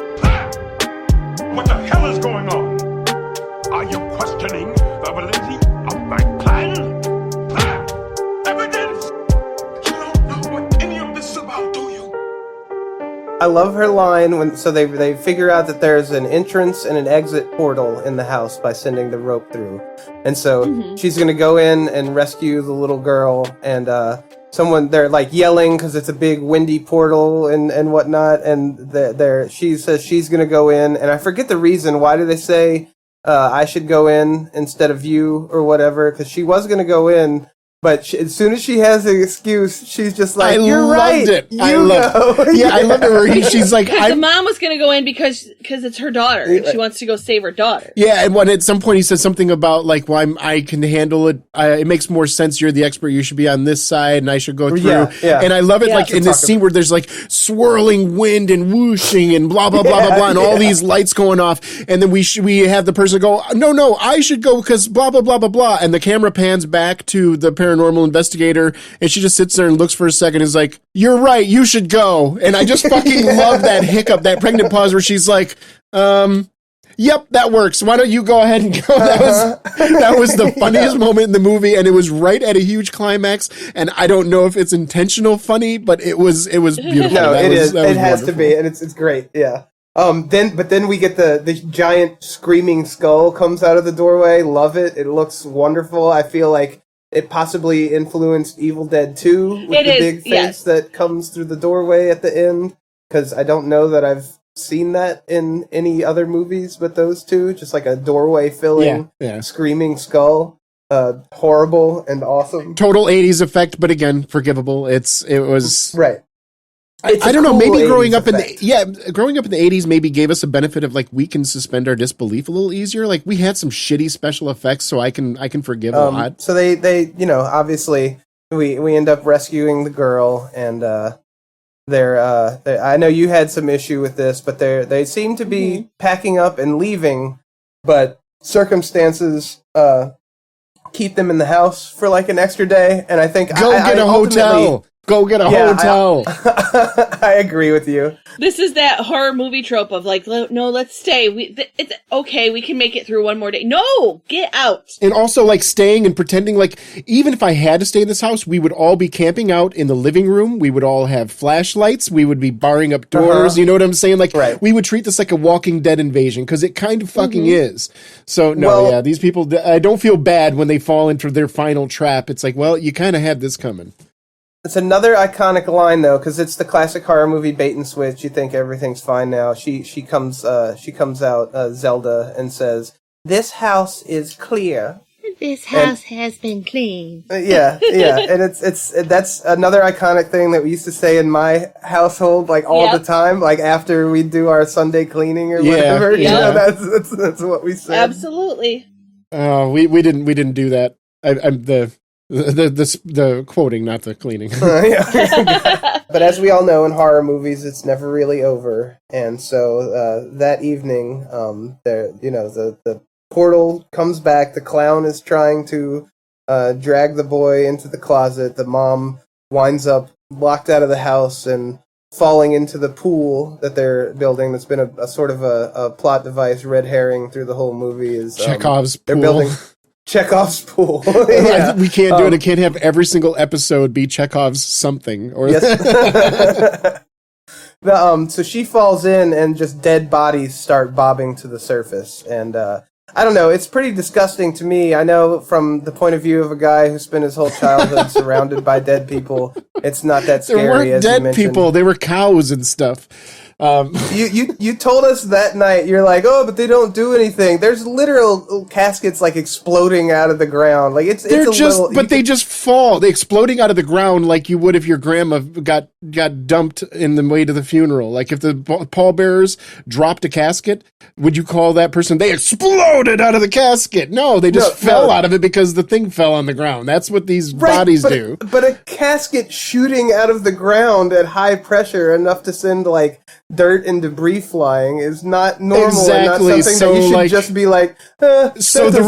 I love her line when they figure out that there's an entrance and an exit portal in the house by sending the rope through, and so she's gonna go in and rescue the little girl, and they're like yelling because it's a big windy portal and whatnot, and she says she's gonna go in, and I forget the reason. Why do they say I should go in instead of you or whatever? Because she was gonna go in. But as soon as she has an excuse, she's just like, "You're right." It. I loved it. Yeah, I love it where she's like, the mom was going to go in because it's her daughter. And she wants to go save her daughter. Yeah, and when at some point he says something about like, "Well, I can handle it. It makes more sense. You're the expert. You should be on this side, and I should go through." Yeah. And I love it, like in this scene where there's like swirling wind and whooshing and blah blah blah blah blah, and all these lights going off, and then we have the person go, "No, I should go because blah blah blah blah blah," and the camera pans back to the paranormal investigator, and she just sits there and looks for a second and is like, "You're right, you should go." And I just fucking love that hiccup, that pregnant pause where she's like, "Yep, that works. Why don't you go ahead and go?" That was the funniest moment in the movie, and it was right at a huge climax, and I don't know if it's intentional funny, but it was beautiful. No, it is. It has to be, and it's great. Yeah. Then we get the giant screaming skull comes out of the doorway. Love it. It looks wonderful. I feel like it possibly influenced Evil Dead 2 with big face that comes through the doorway at the end. Because I don't know that I've seen that in any other movies but those two. Just like a doorway filling screaming skull. Horrible and awesome. Total 80s effect, but again, forgivable. It was right. I don't know. Maybe growing up in the 80s maybe gave us a benefit of like we can suspend our disbelief a little easier. Like we had some shitty special effects, so I can forgive a lot. So they obviously we end up rescuing the girl, and they're I know you had some issue with this, but they seem to be packing up and leaving, but circumstances keep them in the house for like an extra day, and I think get a hotel. Go get a hotel. I agree with you. This is that horror movie trope of like, no, let's stay. It's okay. We can make it through one more day. No, get out. And also like staying and pretending like even if I had to stay in this house, we would all be camping out in the living room. We would all have flashlights. We would be barring up doors. You know what I'm saying? Like we would treat this like a Walking Dead invasion because it kind of fucking is. So these people, I don't feel bad when they fall into their final trap. It's like, well, you kind of had this coming. It's another iconic line though, because it's the classic horror movie bait and switch. You think everything's fine now. She comes out, Zelda, and says, "This house is clear. This house has been cleaned." Yeah, and that's another iconic thing that we used to say in my household, like all the time, like after we do our Sunday cleaning or whatever. You know, that's what we said. Absolutely. We didn't do that. I'm the quoting, not the cleaning. But as we all know in horror movies, it's never really over. And so that evening, the portal comes back. The clown is trying to drag the boy into the closet. The mom winds up locked out of the house and falling into the pool that they're building. That's been a sort of a plot device, red herring through the whole movie. Is Chekhov's pool. They're building Chekhov's pool. We can't do it. It can't have every single episode be Chekhov's something. Or yes. So she falls in, and just dead bodies start bobbing to the surface. And I don't know. It's pretty disgusting to me. I know from the point of view of a guy who spent his whole childhood surrounded by dead people, it's not that scary. There weren't as dead you mentioned. people. They were cows and stuff. You told us that night, you're like, oh, but they don't do anything. There's literal caskets like exploding out of the ground. Like they just fall. They exploding out of the ground like you would if your grandma got dumped in the way to the funeral. Like if the pallbearers dropped a casket, would you call that person, they exploded out of the casket? No, they just fell out of it because the thing fell on the ground. That's what these bodies do. But a casket shooting out of the ground at high pressure enough to send like dirt and debris flying is not normal. Exactly. And not something So, that you should like, just be like. So the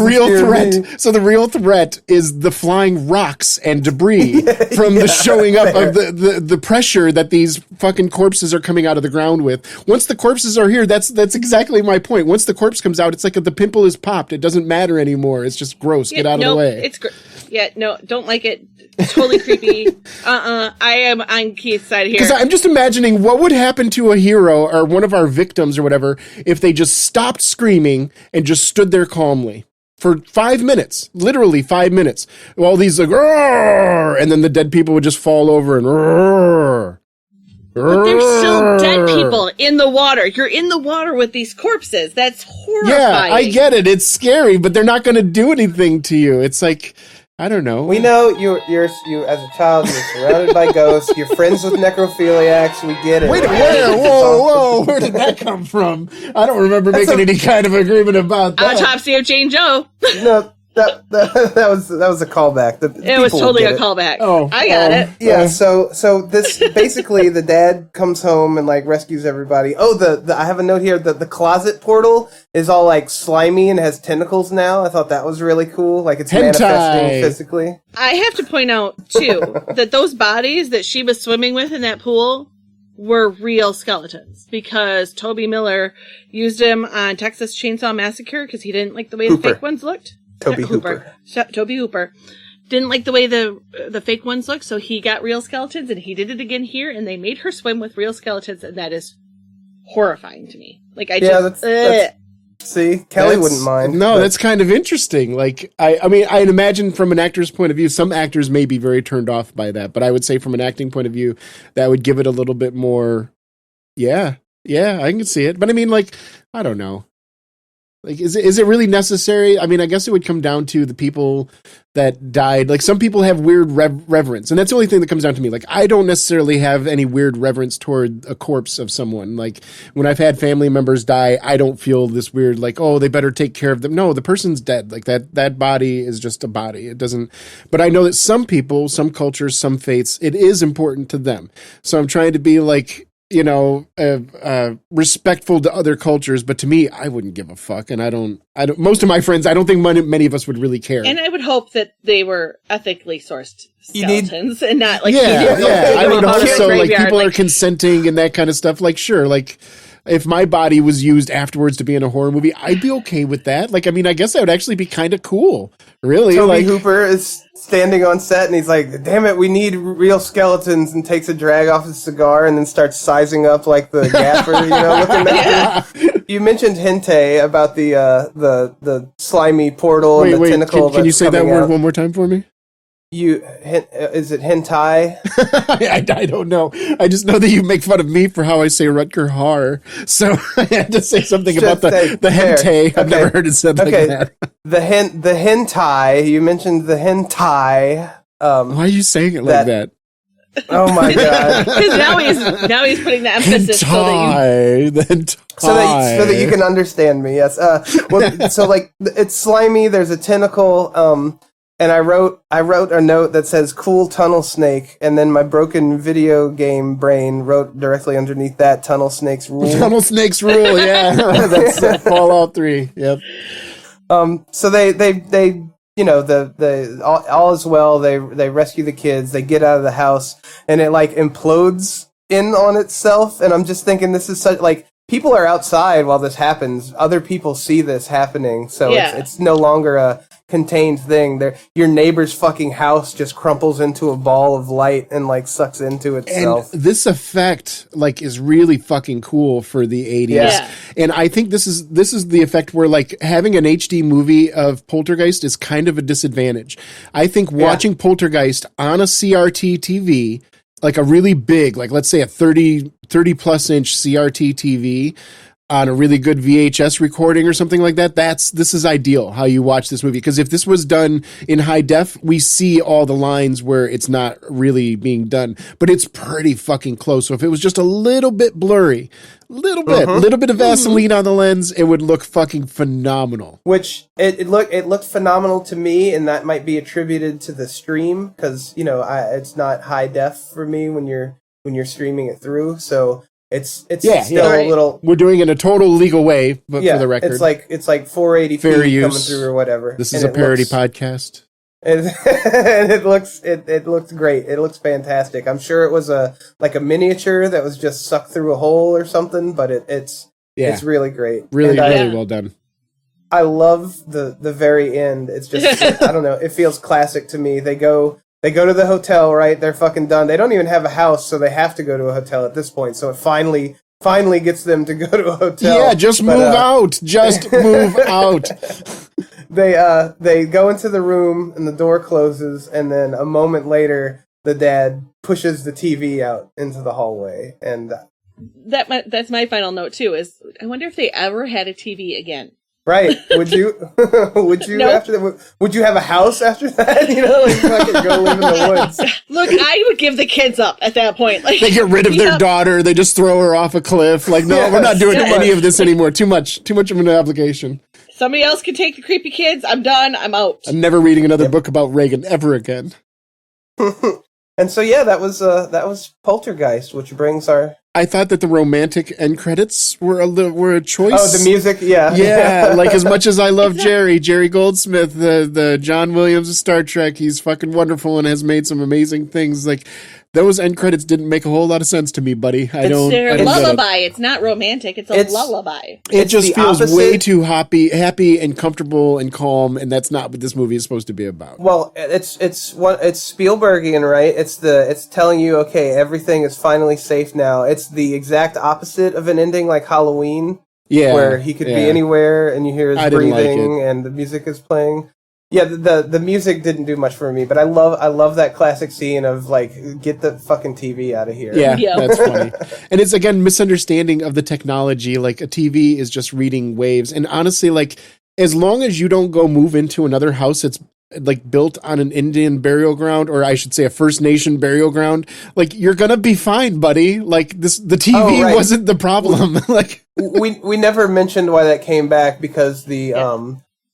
real threat is the flying rocks and debris from the showing up of the pressure that these fucking corpses are coming out of the ground with. Once the corpses are here, that's exactly my point. Once the corpse comes out, it's like the pimple is popped. It doesn't matter anymore. It's just gross. Get out of the way. It's don't like it. Totally creepy. I am on Keith's side here. Because I'm just imagining what would happen to a hero or one of our victims or whatever if they just stopped screaming and just stood there calmly for 5 minutes, literally 5 minutes. All these like, "Roar," and then the dead people would just fall over and roar. But there's still dead people in the water. You're in the water with these corpses. That's horrifying. Yeah, I get it. It's scary, but they're not going to do anything to you. It's like, I don't know. We know you as a child, you're surrounded by ghosts. You're friends with necrophiliacs. We get it. Wait a minute! Whoa! Where did that come from? I don't remember making any kind of agreement about that. Autopsy of Jane Doe. No, that was a callback. It was totally a callback. Oh, I got it. Yeah. So this basically the dad comes home and like rescues everybody. Oh, I have a note here that the closet portal is all like slimy and has tentacles now. I thought that was really cool. Like it's manifesting physically. I have to point out too that those bodies that she was swimming with in that pool were real skeletons because Toby Miller used them on Texas Chainsaw Massacre because he didn't like the way the fake ones looked. Toby Hooper. Toby Hooper didn't like the way the fake ones looked, so he got real skeletons, and he did it again here, and they made her swim with real skeletons, and that is horrifying to me. Like that's see, Kelley wouldn't mind. No, that's kind of interesting. Like I mean, I'd imagine from an actor's point of view, some actors may be very turned off by that, but I would say from an acting point of view, that would give it a little bit more. Yeah, I can see it, but I mean, like, I don't know. Like, is it really necessary? I mean, I guess it would come down to the people that died. Like, some people have weird reverence, and that's the only thing that comes down to me. Like, I don't necessarily have any weird reverence toward a corpse of someone. Like, when I've had family members die, I don't feel this weird, like, oh, they better take care of them. No, the person's dead. Like, that body is just a body. It doesn't... But I know that some people, some cultures, some faiths, it is important to them. So I'm trying to be, like... respectful to other cultures, but to me, I wouldn't give a fuck, and I don't. Most of my friends, I don't think many of us would really care. And I would hope that they were ethically sourced skeletons and not like I would hope so. Like people are consenting and that kind of stuff. Like sure, like. If my body was used afterwards to be in a horror movie, I'd be okay with that. Like, I mean, I guess that would actually be kind of cool. Really, Toby Hooper is standing on set and he's like, "Damn it, we need real skeletons," and takes a drag off his cigar and then starts sizing up like the gaffer, looking at you. You mentioned hente about the slimy portal and the tentacle. Can you say that word one more time for me? Is it hentai? I don't know. I just know that you make fun of me for how I say Rutger Hauer, so I had to say something about the hentai. I've never heard it said like that. The hentai. You mentioned the hentai. Why are you saying it like that? Oh my god! Because now he's putting the emphasis so that you can understand me. Yes. So like it's slimy. There's a tentacle. And I wrote a note that says "cool tunnel snake," and then my broken video game brain wrote directly underneath that "tunnel snakes rule." Tunnel snakes rule, yeah. That's Fallout 3. Yep. So they all is well. They rescue the kids. They get out of the house, and it like implodes in on itself. And I'm just thinking, this is such like people are outside while this happens. Other people see this happening, so it's no longer a contained thing. Your neighbor's fucking house just crumples into a ball of light and like sucks into itself. And this effect like is really fucking cool for the 80s. Yeah. And I think this is the effect where like having an HD movie of Poltergeist is kind of a disadvantage. I think watching Poltergeist on a CRT TV, like a really big, like let's say a 30 plus inch CRT TV on a really good VHS recording or something like that, this is ideal how you watch this movie. Because if this was done in high def, we see all the lines where it's not really being done, but it's pretty fucking close. So if it was just a little bit blurry, little bit of Vaseline on the lens, it would look fucking phenomenal. Which it looked phenomenal to me, and that might be attributed to the stream because it's not high def for me when you're streaming it through. So It's still a little. We're doing it in a total legal way, but for the record, it's like 480p coming through or whatever. This is a parody podcast. And it looks great. It looks fantastic. I'm sure it was a miniature that was just sucked through a hole or something, but it's really great. Really well done. I love the very end. It's just I don't know. It feels classic to me. They go to the hotel, right? They're fucking done. They don't even have a house, so they have to go to a hotel at this point. So it finally gets them to go to a hotel. Yeah, just move out. Just move out. They go into the room and the door closes, and then a moment later, the dad pushes the TV out into the hallway, and that's my final note too. Is I wonder if they ever had a TV again. Right? Would you? Nope. After that? Would you have a house after that? Like fucking go live in the woods. Look, I would give the kids up at that point. Like they get rid of their daughter. They just throw her off a cliff. Like, no, we're not doing any of this anymore. Too much of an obligation. Somebody else can take the creepy kids. I'm done. I'm out. I'm never reading another book about Reagan ever again. And so that was Poltergeist, which brings our. I thought that the romantic end credits were a choice. Oh, the music, yeah. Like as much as I love Jerry Goldsmith, the John Williams of Star Trek, he's fucking wonderful and has made some amazing things. Like those end credits didn't make a whole lot of sense to me, buddy. It's their lullaby. It's not romantic. It's a lullaby. It just feels way too happy and comfortable and calm, and that's not what this movie is supposed to be about. Well, it's Spielbergian, right? It's telling you, okay, everything is finally safe now. It's the exact opposite of an ending like Halloween, where he could be anywhere and you hear his breathing and the music is playing. Yeah, the music didn't do much for me, but I love that classic scene of like, get the fucking TV out of here. Yeah, that's funny. And it's again misunderstanding of the technology. Like a TV is just reading waves, and honestly, like as long as you don't go move into another house that's like built on an Indian burial ground, or I should say a First Nation burial ground, like you're gonna be fine, buddy. Like the TV wasn't the problem. Like we never mentioned why that came back, because the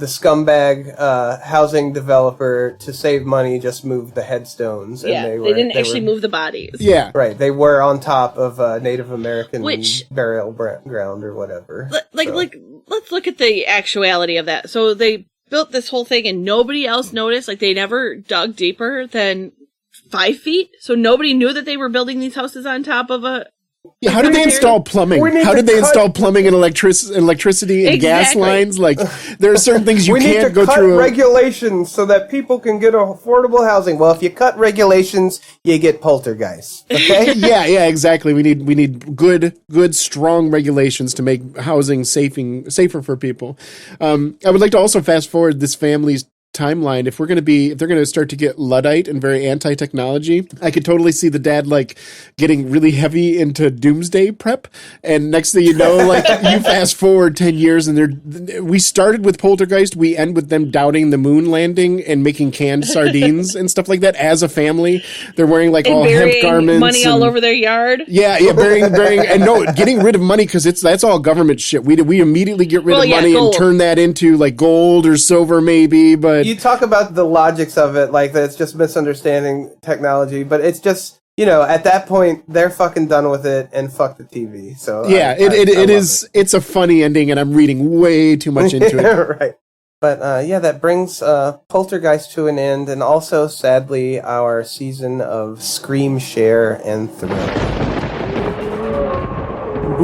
scumbag housing developer, to save money, just moved the headstones. Yeah, and they didn't actually move the bodies. Yeah, right. They were on top of a Native American burial ground or whatever. Let's look at the actuality of that. So they built this whole thing and nobody else noticed. Like they never dug deeper than 5 feet, so nobody knew that they were building these houses on top of a. Yeah, how did they install plumbing? How did they install plumbing and electricity and gas lines? Like, there are certain things you can't go through. We need to cut regulations so that people can get affordable housing. Well, if you cut regulations, you get poltergeists. Okay? yeah, exactly. We need good, strong regulations to make housing safer for people. I would like to also fast forward this family's timeline. If they're going to start to get Luddite and very anti-technology, I could totally see the dad like getting really heavy into doomsday prep, and next thing you know, like you fast forward 10 years and we started with Poltergeist, we end with them doubting the moon landing and making canned sardines and stuff like that as a family. They're wearing like all hemp garments, money all over their yard. Yeah, burying and getting rid of money, because that's all government shit. We immediately get rid of money and turn that into like gold or silver maybe, but you talk about the logics of it, like that it's just misunderstanding technology, but it's just, at that point they're fucking done with it and fuck the TV. So yeah, it's a funny ending, and I'm reading way too much into it. Right. But that brings Poltergeist to an end, and also sadly our season of Screamshare and Thrill.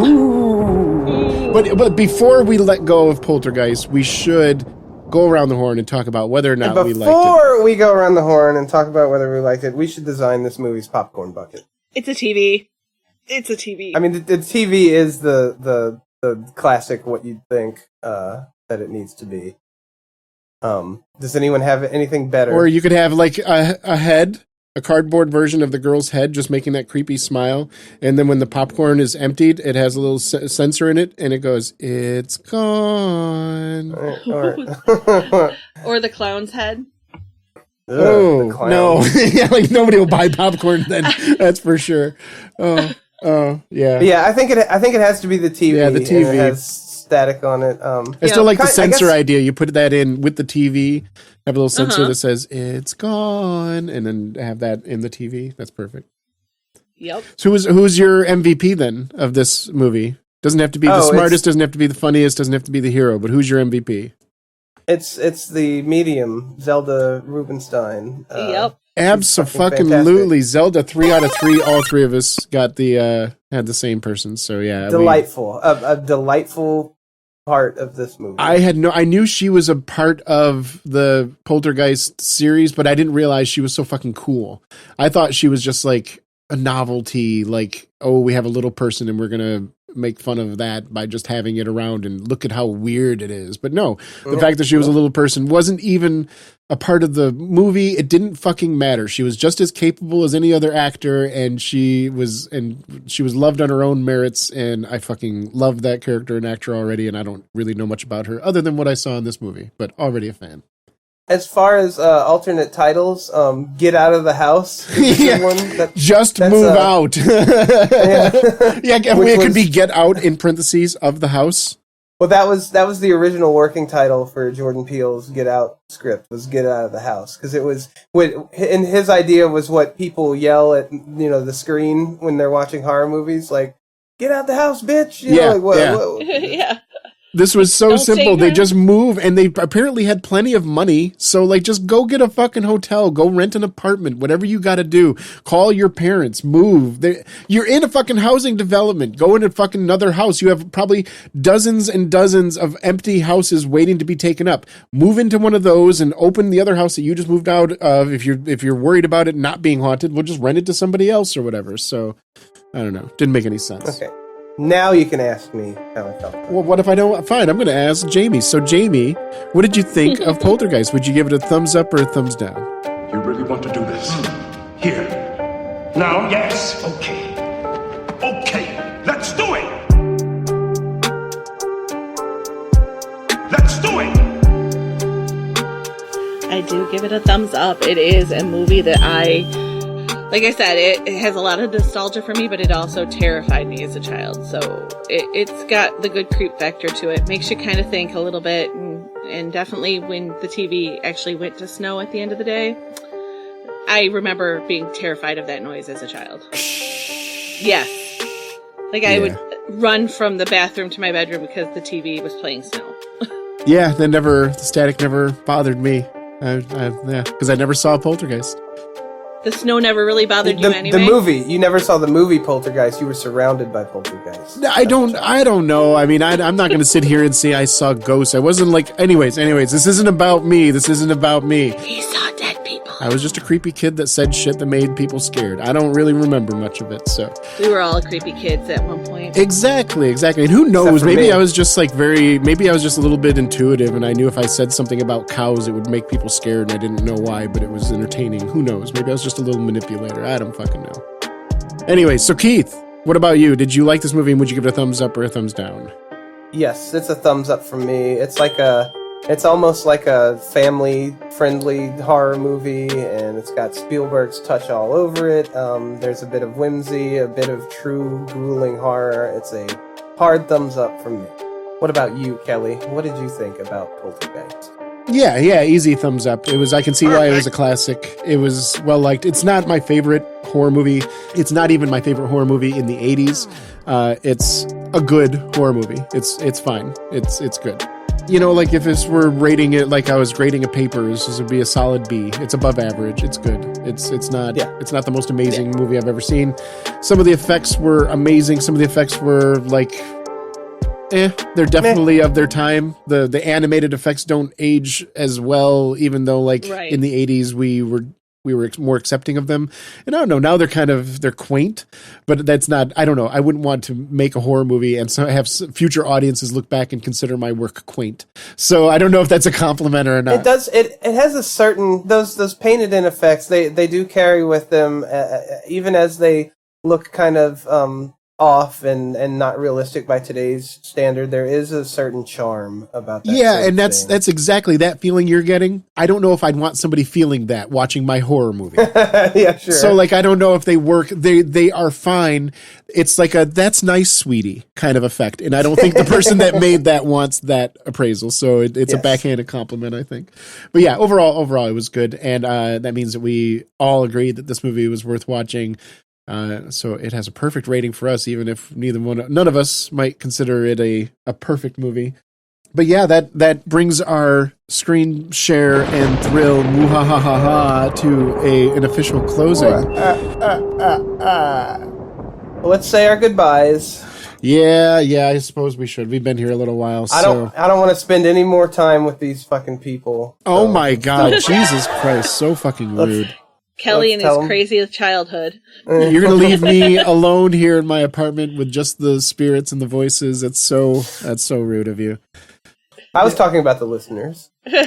Ooh. But before we let go of Poltergeist, we should go around the horn and talk about whether or not we liked it. Before we go around the horn and talk about whether we liked it, we should design this movie's popcorn bucket. It's a TV. It's a TV. I mean, the TV is the classic what you'd think that it needs to be. Does anyone have anything better? Or you could have like a head, a cardboard version of the girl's head, just making that creepy smile. And then when the popcorn is emptied, it has a little sensor in it, and it goes, "It's gone." Or the clown's head. Oh, no. Yeah, like nobody will buy popcorn then. That's for sure. Oh, yeah. Yeah, I think it has to be the TV. Yeah, the TV. And it has static on it. I still like the sensor idea. You put that in with the TV, have a little sensor that says "It's gone," and then have that in the TV. That's perfect. Yep. So who's your MVP then of this movie? Doesn't have to be the smartest, doesn't have to be the funniest, doesn't have to be the hero, but who's your MVP? It's the medium, Zelda Rubinstein. Yep. Abso-fucking-lutely. Zelda, 3 out of 3. All 3 of us got had the same person. So yeah, delightful. A delightful part of this movie. I knew she was a part of the Poltergeist series, but I didn't realize she was so fucking cool. I thought she was just like a novelty, like, oh, we have a little person and we're gonna make fun of that by just having it around and look at how weird it is. But no, the fact that she was a little person wasn't even a part of the movie. It didn't fucking matter. She was just as capable as any other actor, and she was loved on her own merits, and I fucking love that character and actor already, and I don't really know much about her other than what I saw in this movie, but already a fan. As far as alternate titles, Get Out of the House. Yeah. Just move out. Yeah, it could be Get Out in parentheses of the house. Well, that was the original working title for Jordan Peele's Get Out script, was Get Out of the House, because it was and his idea was what people yell at the screen when they're watching horror movies, like, "Get out the house, bitch!" Yeah. This was so simple. They just move, and they apparently had plenty of money. So, like, just go get a fucking hotel, go rent an apartment, whatever you got to do. Call your parents, move. You're in a fucking housing development. Go into fucking another house. You have probably dozens and dozens of empty houses waiting to be taken up. Move into one of those and open the other house that you just moved out of. If you're worried about it not being haunted, we'll just rent it to somebody else or whatever. So, I don't know. Didn't make any sense. Okay. Now you can ask me how I felt. Well, what if I don't? Fine, I'm going to ask Jamie. So, Jamie, what did you think of Poltergeist? Would you give it a thumbs up or a thumbs down? You really want to do this? Here. Now? Yes. Okay. Okay. Let's do it. Let's do it. I do give it a thumbs up. It is a movie that like I said, it has a lot of nostalgia for me, but it also terrified me as a child. So it's got the good creep factor to it. Makes you kind of think a little bit. And definitely when the TV actually went to snow at the end of the day, I remember being terrified of that noise as a child. Yes. Like I would run from the bathroom to my bedroom because the TV was playing snow. Yeah, the static never bothered me. Because I never saw Poltergeist. The snow never really bothered you anyway? The movie. You never saw the movie Poltergeist. You were surrounded by Poltergeist. I don't know. I mean, I'm not going to sit here and say I saw ghosts. I wasn't like... Anyways, this isn't about me. He saw dead people. I was just a creepy kid that said shit that made people scared. I don't really remember much of it, so... We were all creepy kids at one point. Exactly. And who knows? Maybe I was just maybe I was just a little bit intuitive, and I knew if I said something about cows, it would make people scared, and I didn't know why, but it was entertaining. Who knows? Maybe I was just a little manipulator. I don't fucking know. Anyway, so Keith, what about you? Did you like this movie, and would you give it a thumbs up or a thumbs down? Yes, it's a thumbs up from me. It's almost like a family-friendly horror movie, and it's got Spielberg's touch all over it. There's a bit of whimsy, a bit of true grueling horror. It's a hard thumbs up from me. What about you, Kelley? What did you think about Poltergeist? Yeah, easy thumbs up. I can see why it was a classic. It was well liked. It's not my favorite horror movie. It's not even my favorite horror movie in the 80s. It's a good horror movie. It's fine. It's good. Like if this were rating it like I was grading a paper, this would be a solid B. It's above average. It's good. It's not the most amazing movie I've ever seen. Some of the effects were amazing. Some of the effects were like, they're definitely of their time. The animated effects don't age as well, even though in the 80s we were more accepting of them. And I don't know, now they're quaint, but that's not, I don't know. I wouldn't want to make a horror movie and so have future audiences look back and consider my work quaint. So I don't know if that's a compliment or not. It does. It has a certain, those painted in effects, they do carry with them, even as they look kind of off and not realistic by today's standard. There is a certain charm about that. Yeah, and that's exactly that feeling you're getting. I don't know if I'd want somebody feeling that watching my horror movie. Yeah, sure. So I don't know if they work. They are fine. It's like a "that's nice, sweetie" kind of effect, and I don't think the person that made that wants that appraisal. So it's a backhanded compliment, I think. But yeah, overall, it was good, and that means that we all agreed that this movie was worth watching. So it has a perfect rating for us, even if none of us might consider it a perfect movie. But yeah, that brings our screen share and thrill muhahaha to an official closing. Let's say our goodbyes. Yeah, I suppose we should. We've been here a little while. I don't want to spend any more time with these fucking people. So. Oh my God, Jesus Christ, so fucking rude. Kelley and his crazy childhood. You're gonna leave me alone here in my apartment with just the spirits and the voices. That's so rude of you. I was talking about the listeners. Okay.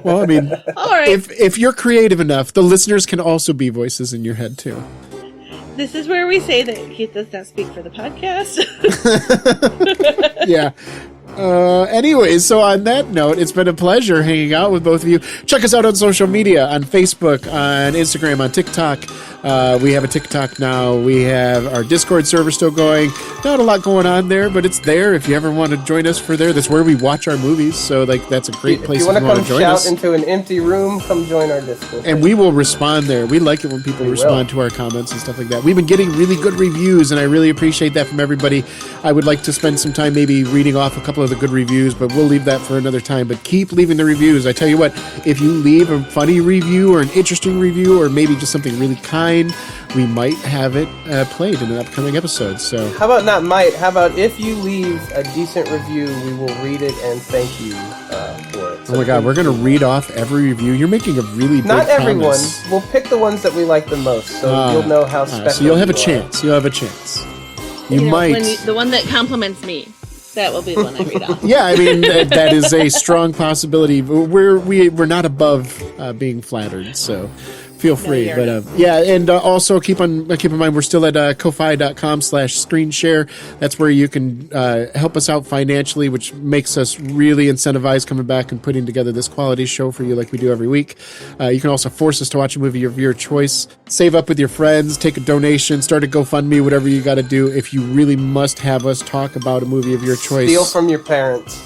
Well, I mean, all right. If you're creative enough, the listeners can also be voices in your head too. This is where we say that he does not speak for the podcast. Yeah. Anyways, so on that note, it's been a pleasure hanging out with both of you. Check us out on social media, on Facebook, on Instagram, on TikTok. We have a TikTok now. We have our Discord server still going. Not a lot going on there, but it's there. If you ever want to join us for there, that's where we watch our movies. So that's a great place if you want to join shout us. Into an empty room, come join our Discord. And we will respond there. We like it when people respond to our comments and stuff like that. We've been getting really good reviews, and I really appreciate that from everybody. I would like to spend some time maybe reading off a couple of the good reviews, but we'll leave that for another time. But keep leaving the reviews. I tell you what, if you leave a funny review or an interesting review or maybe just something really kind, we might have it played in an upcoming episode. So how about not might? How about if you leave a decent review, we will read it and thank you for it. So oh my God, we're going to read off every review. You're making a really big not everyone. promise. We'll pick the ones that we like the most, so you'll know how special. So you'll have a chance. You'll have a chance. You might. The one that compliments me. That will be the one I read off. Yeah, I mean that is a strong possibility. We're not above being flattered, so feel free. But and also keep in mind we're still at ko-fi.com/screenshare. That's where you can help us out financially, which makes us really incentivize coming back and putting together this quality show for you like we do every week. You can also force us to watch a movie of your choice. Save up with your friends, take a donation, start a GoFundMe, whatever you got to do if you really must have us talk about a movie of your choice. Steal from your parents.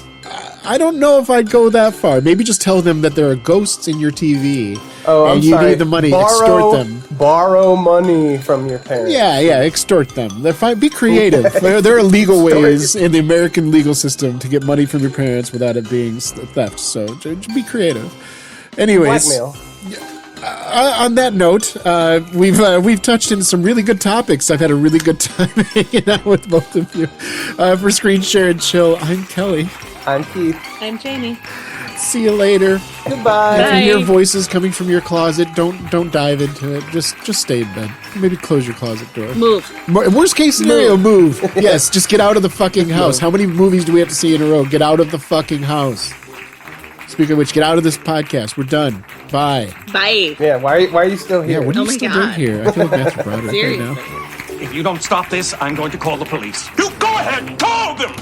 I don't know if I'd go that far. Maybe just tell them that there are ghosts in your TV. Oh, and I'm you sorry. need the money. Extort them. Borrow money from your parents. Yeah, extort them. They're fine. Be creative. There are legal ways in the American legal system to get money from your parents without it being theft. So be creative. Anyways, blackmail. On that note, we've touched into some really good topics. I've had a really good time hanging out with both of you. For Screen Share and Chill, I'm Kelley. I'm Keith. I'm Jamie. See you later. Goodbye. If you hear voices coming from your closet, don't dive into it. Just stay in bed. Maybe close your closet door. Move. Worst case scenario, move. Yes, just get out of the fucking house. How many movies do we have to see in a row? Get out of the fucking house. Speaking of which, get out of this podcast. We're done. Bye. Bye. Yeah, why are you still here? Yeah, what are you still doing here? I feel like Matthew Broderick right now. Seriously. If you don't stop this, I'm going to call the police. You go ahead, call them!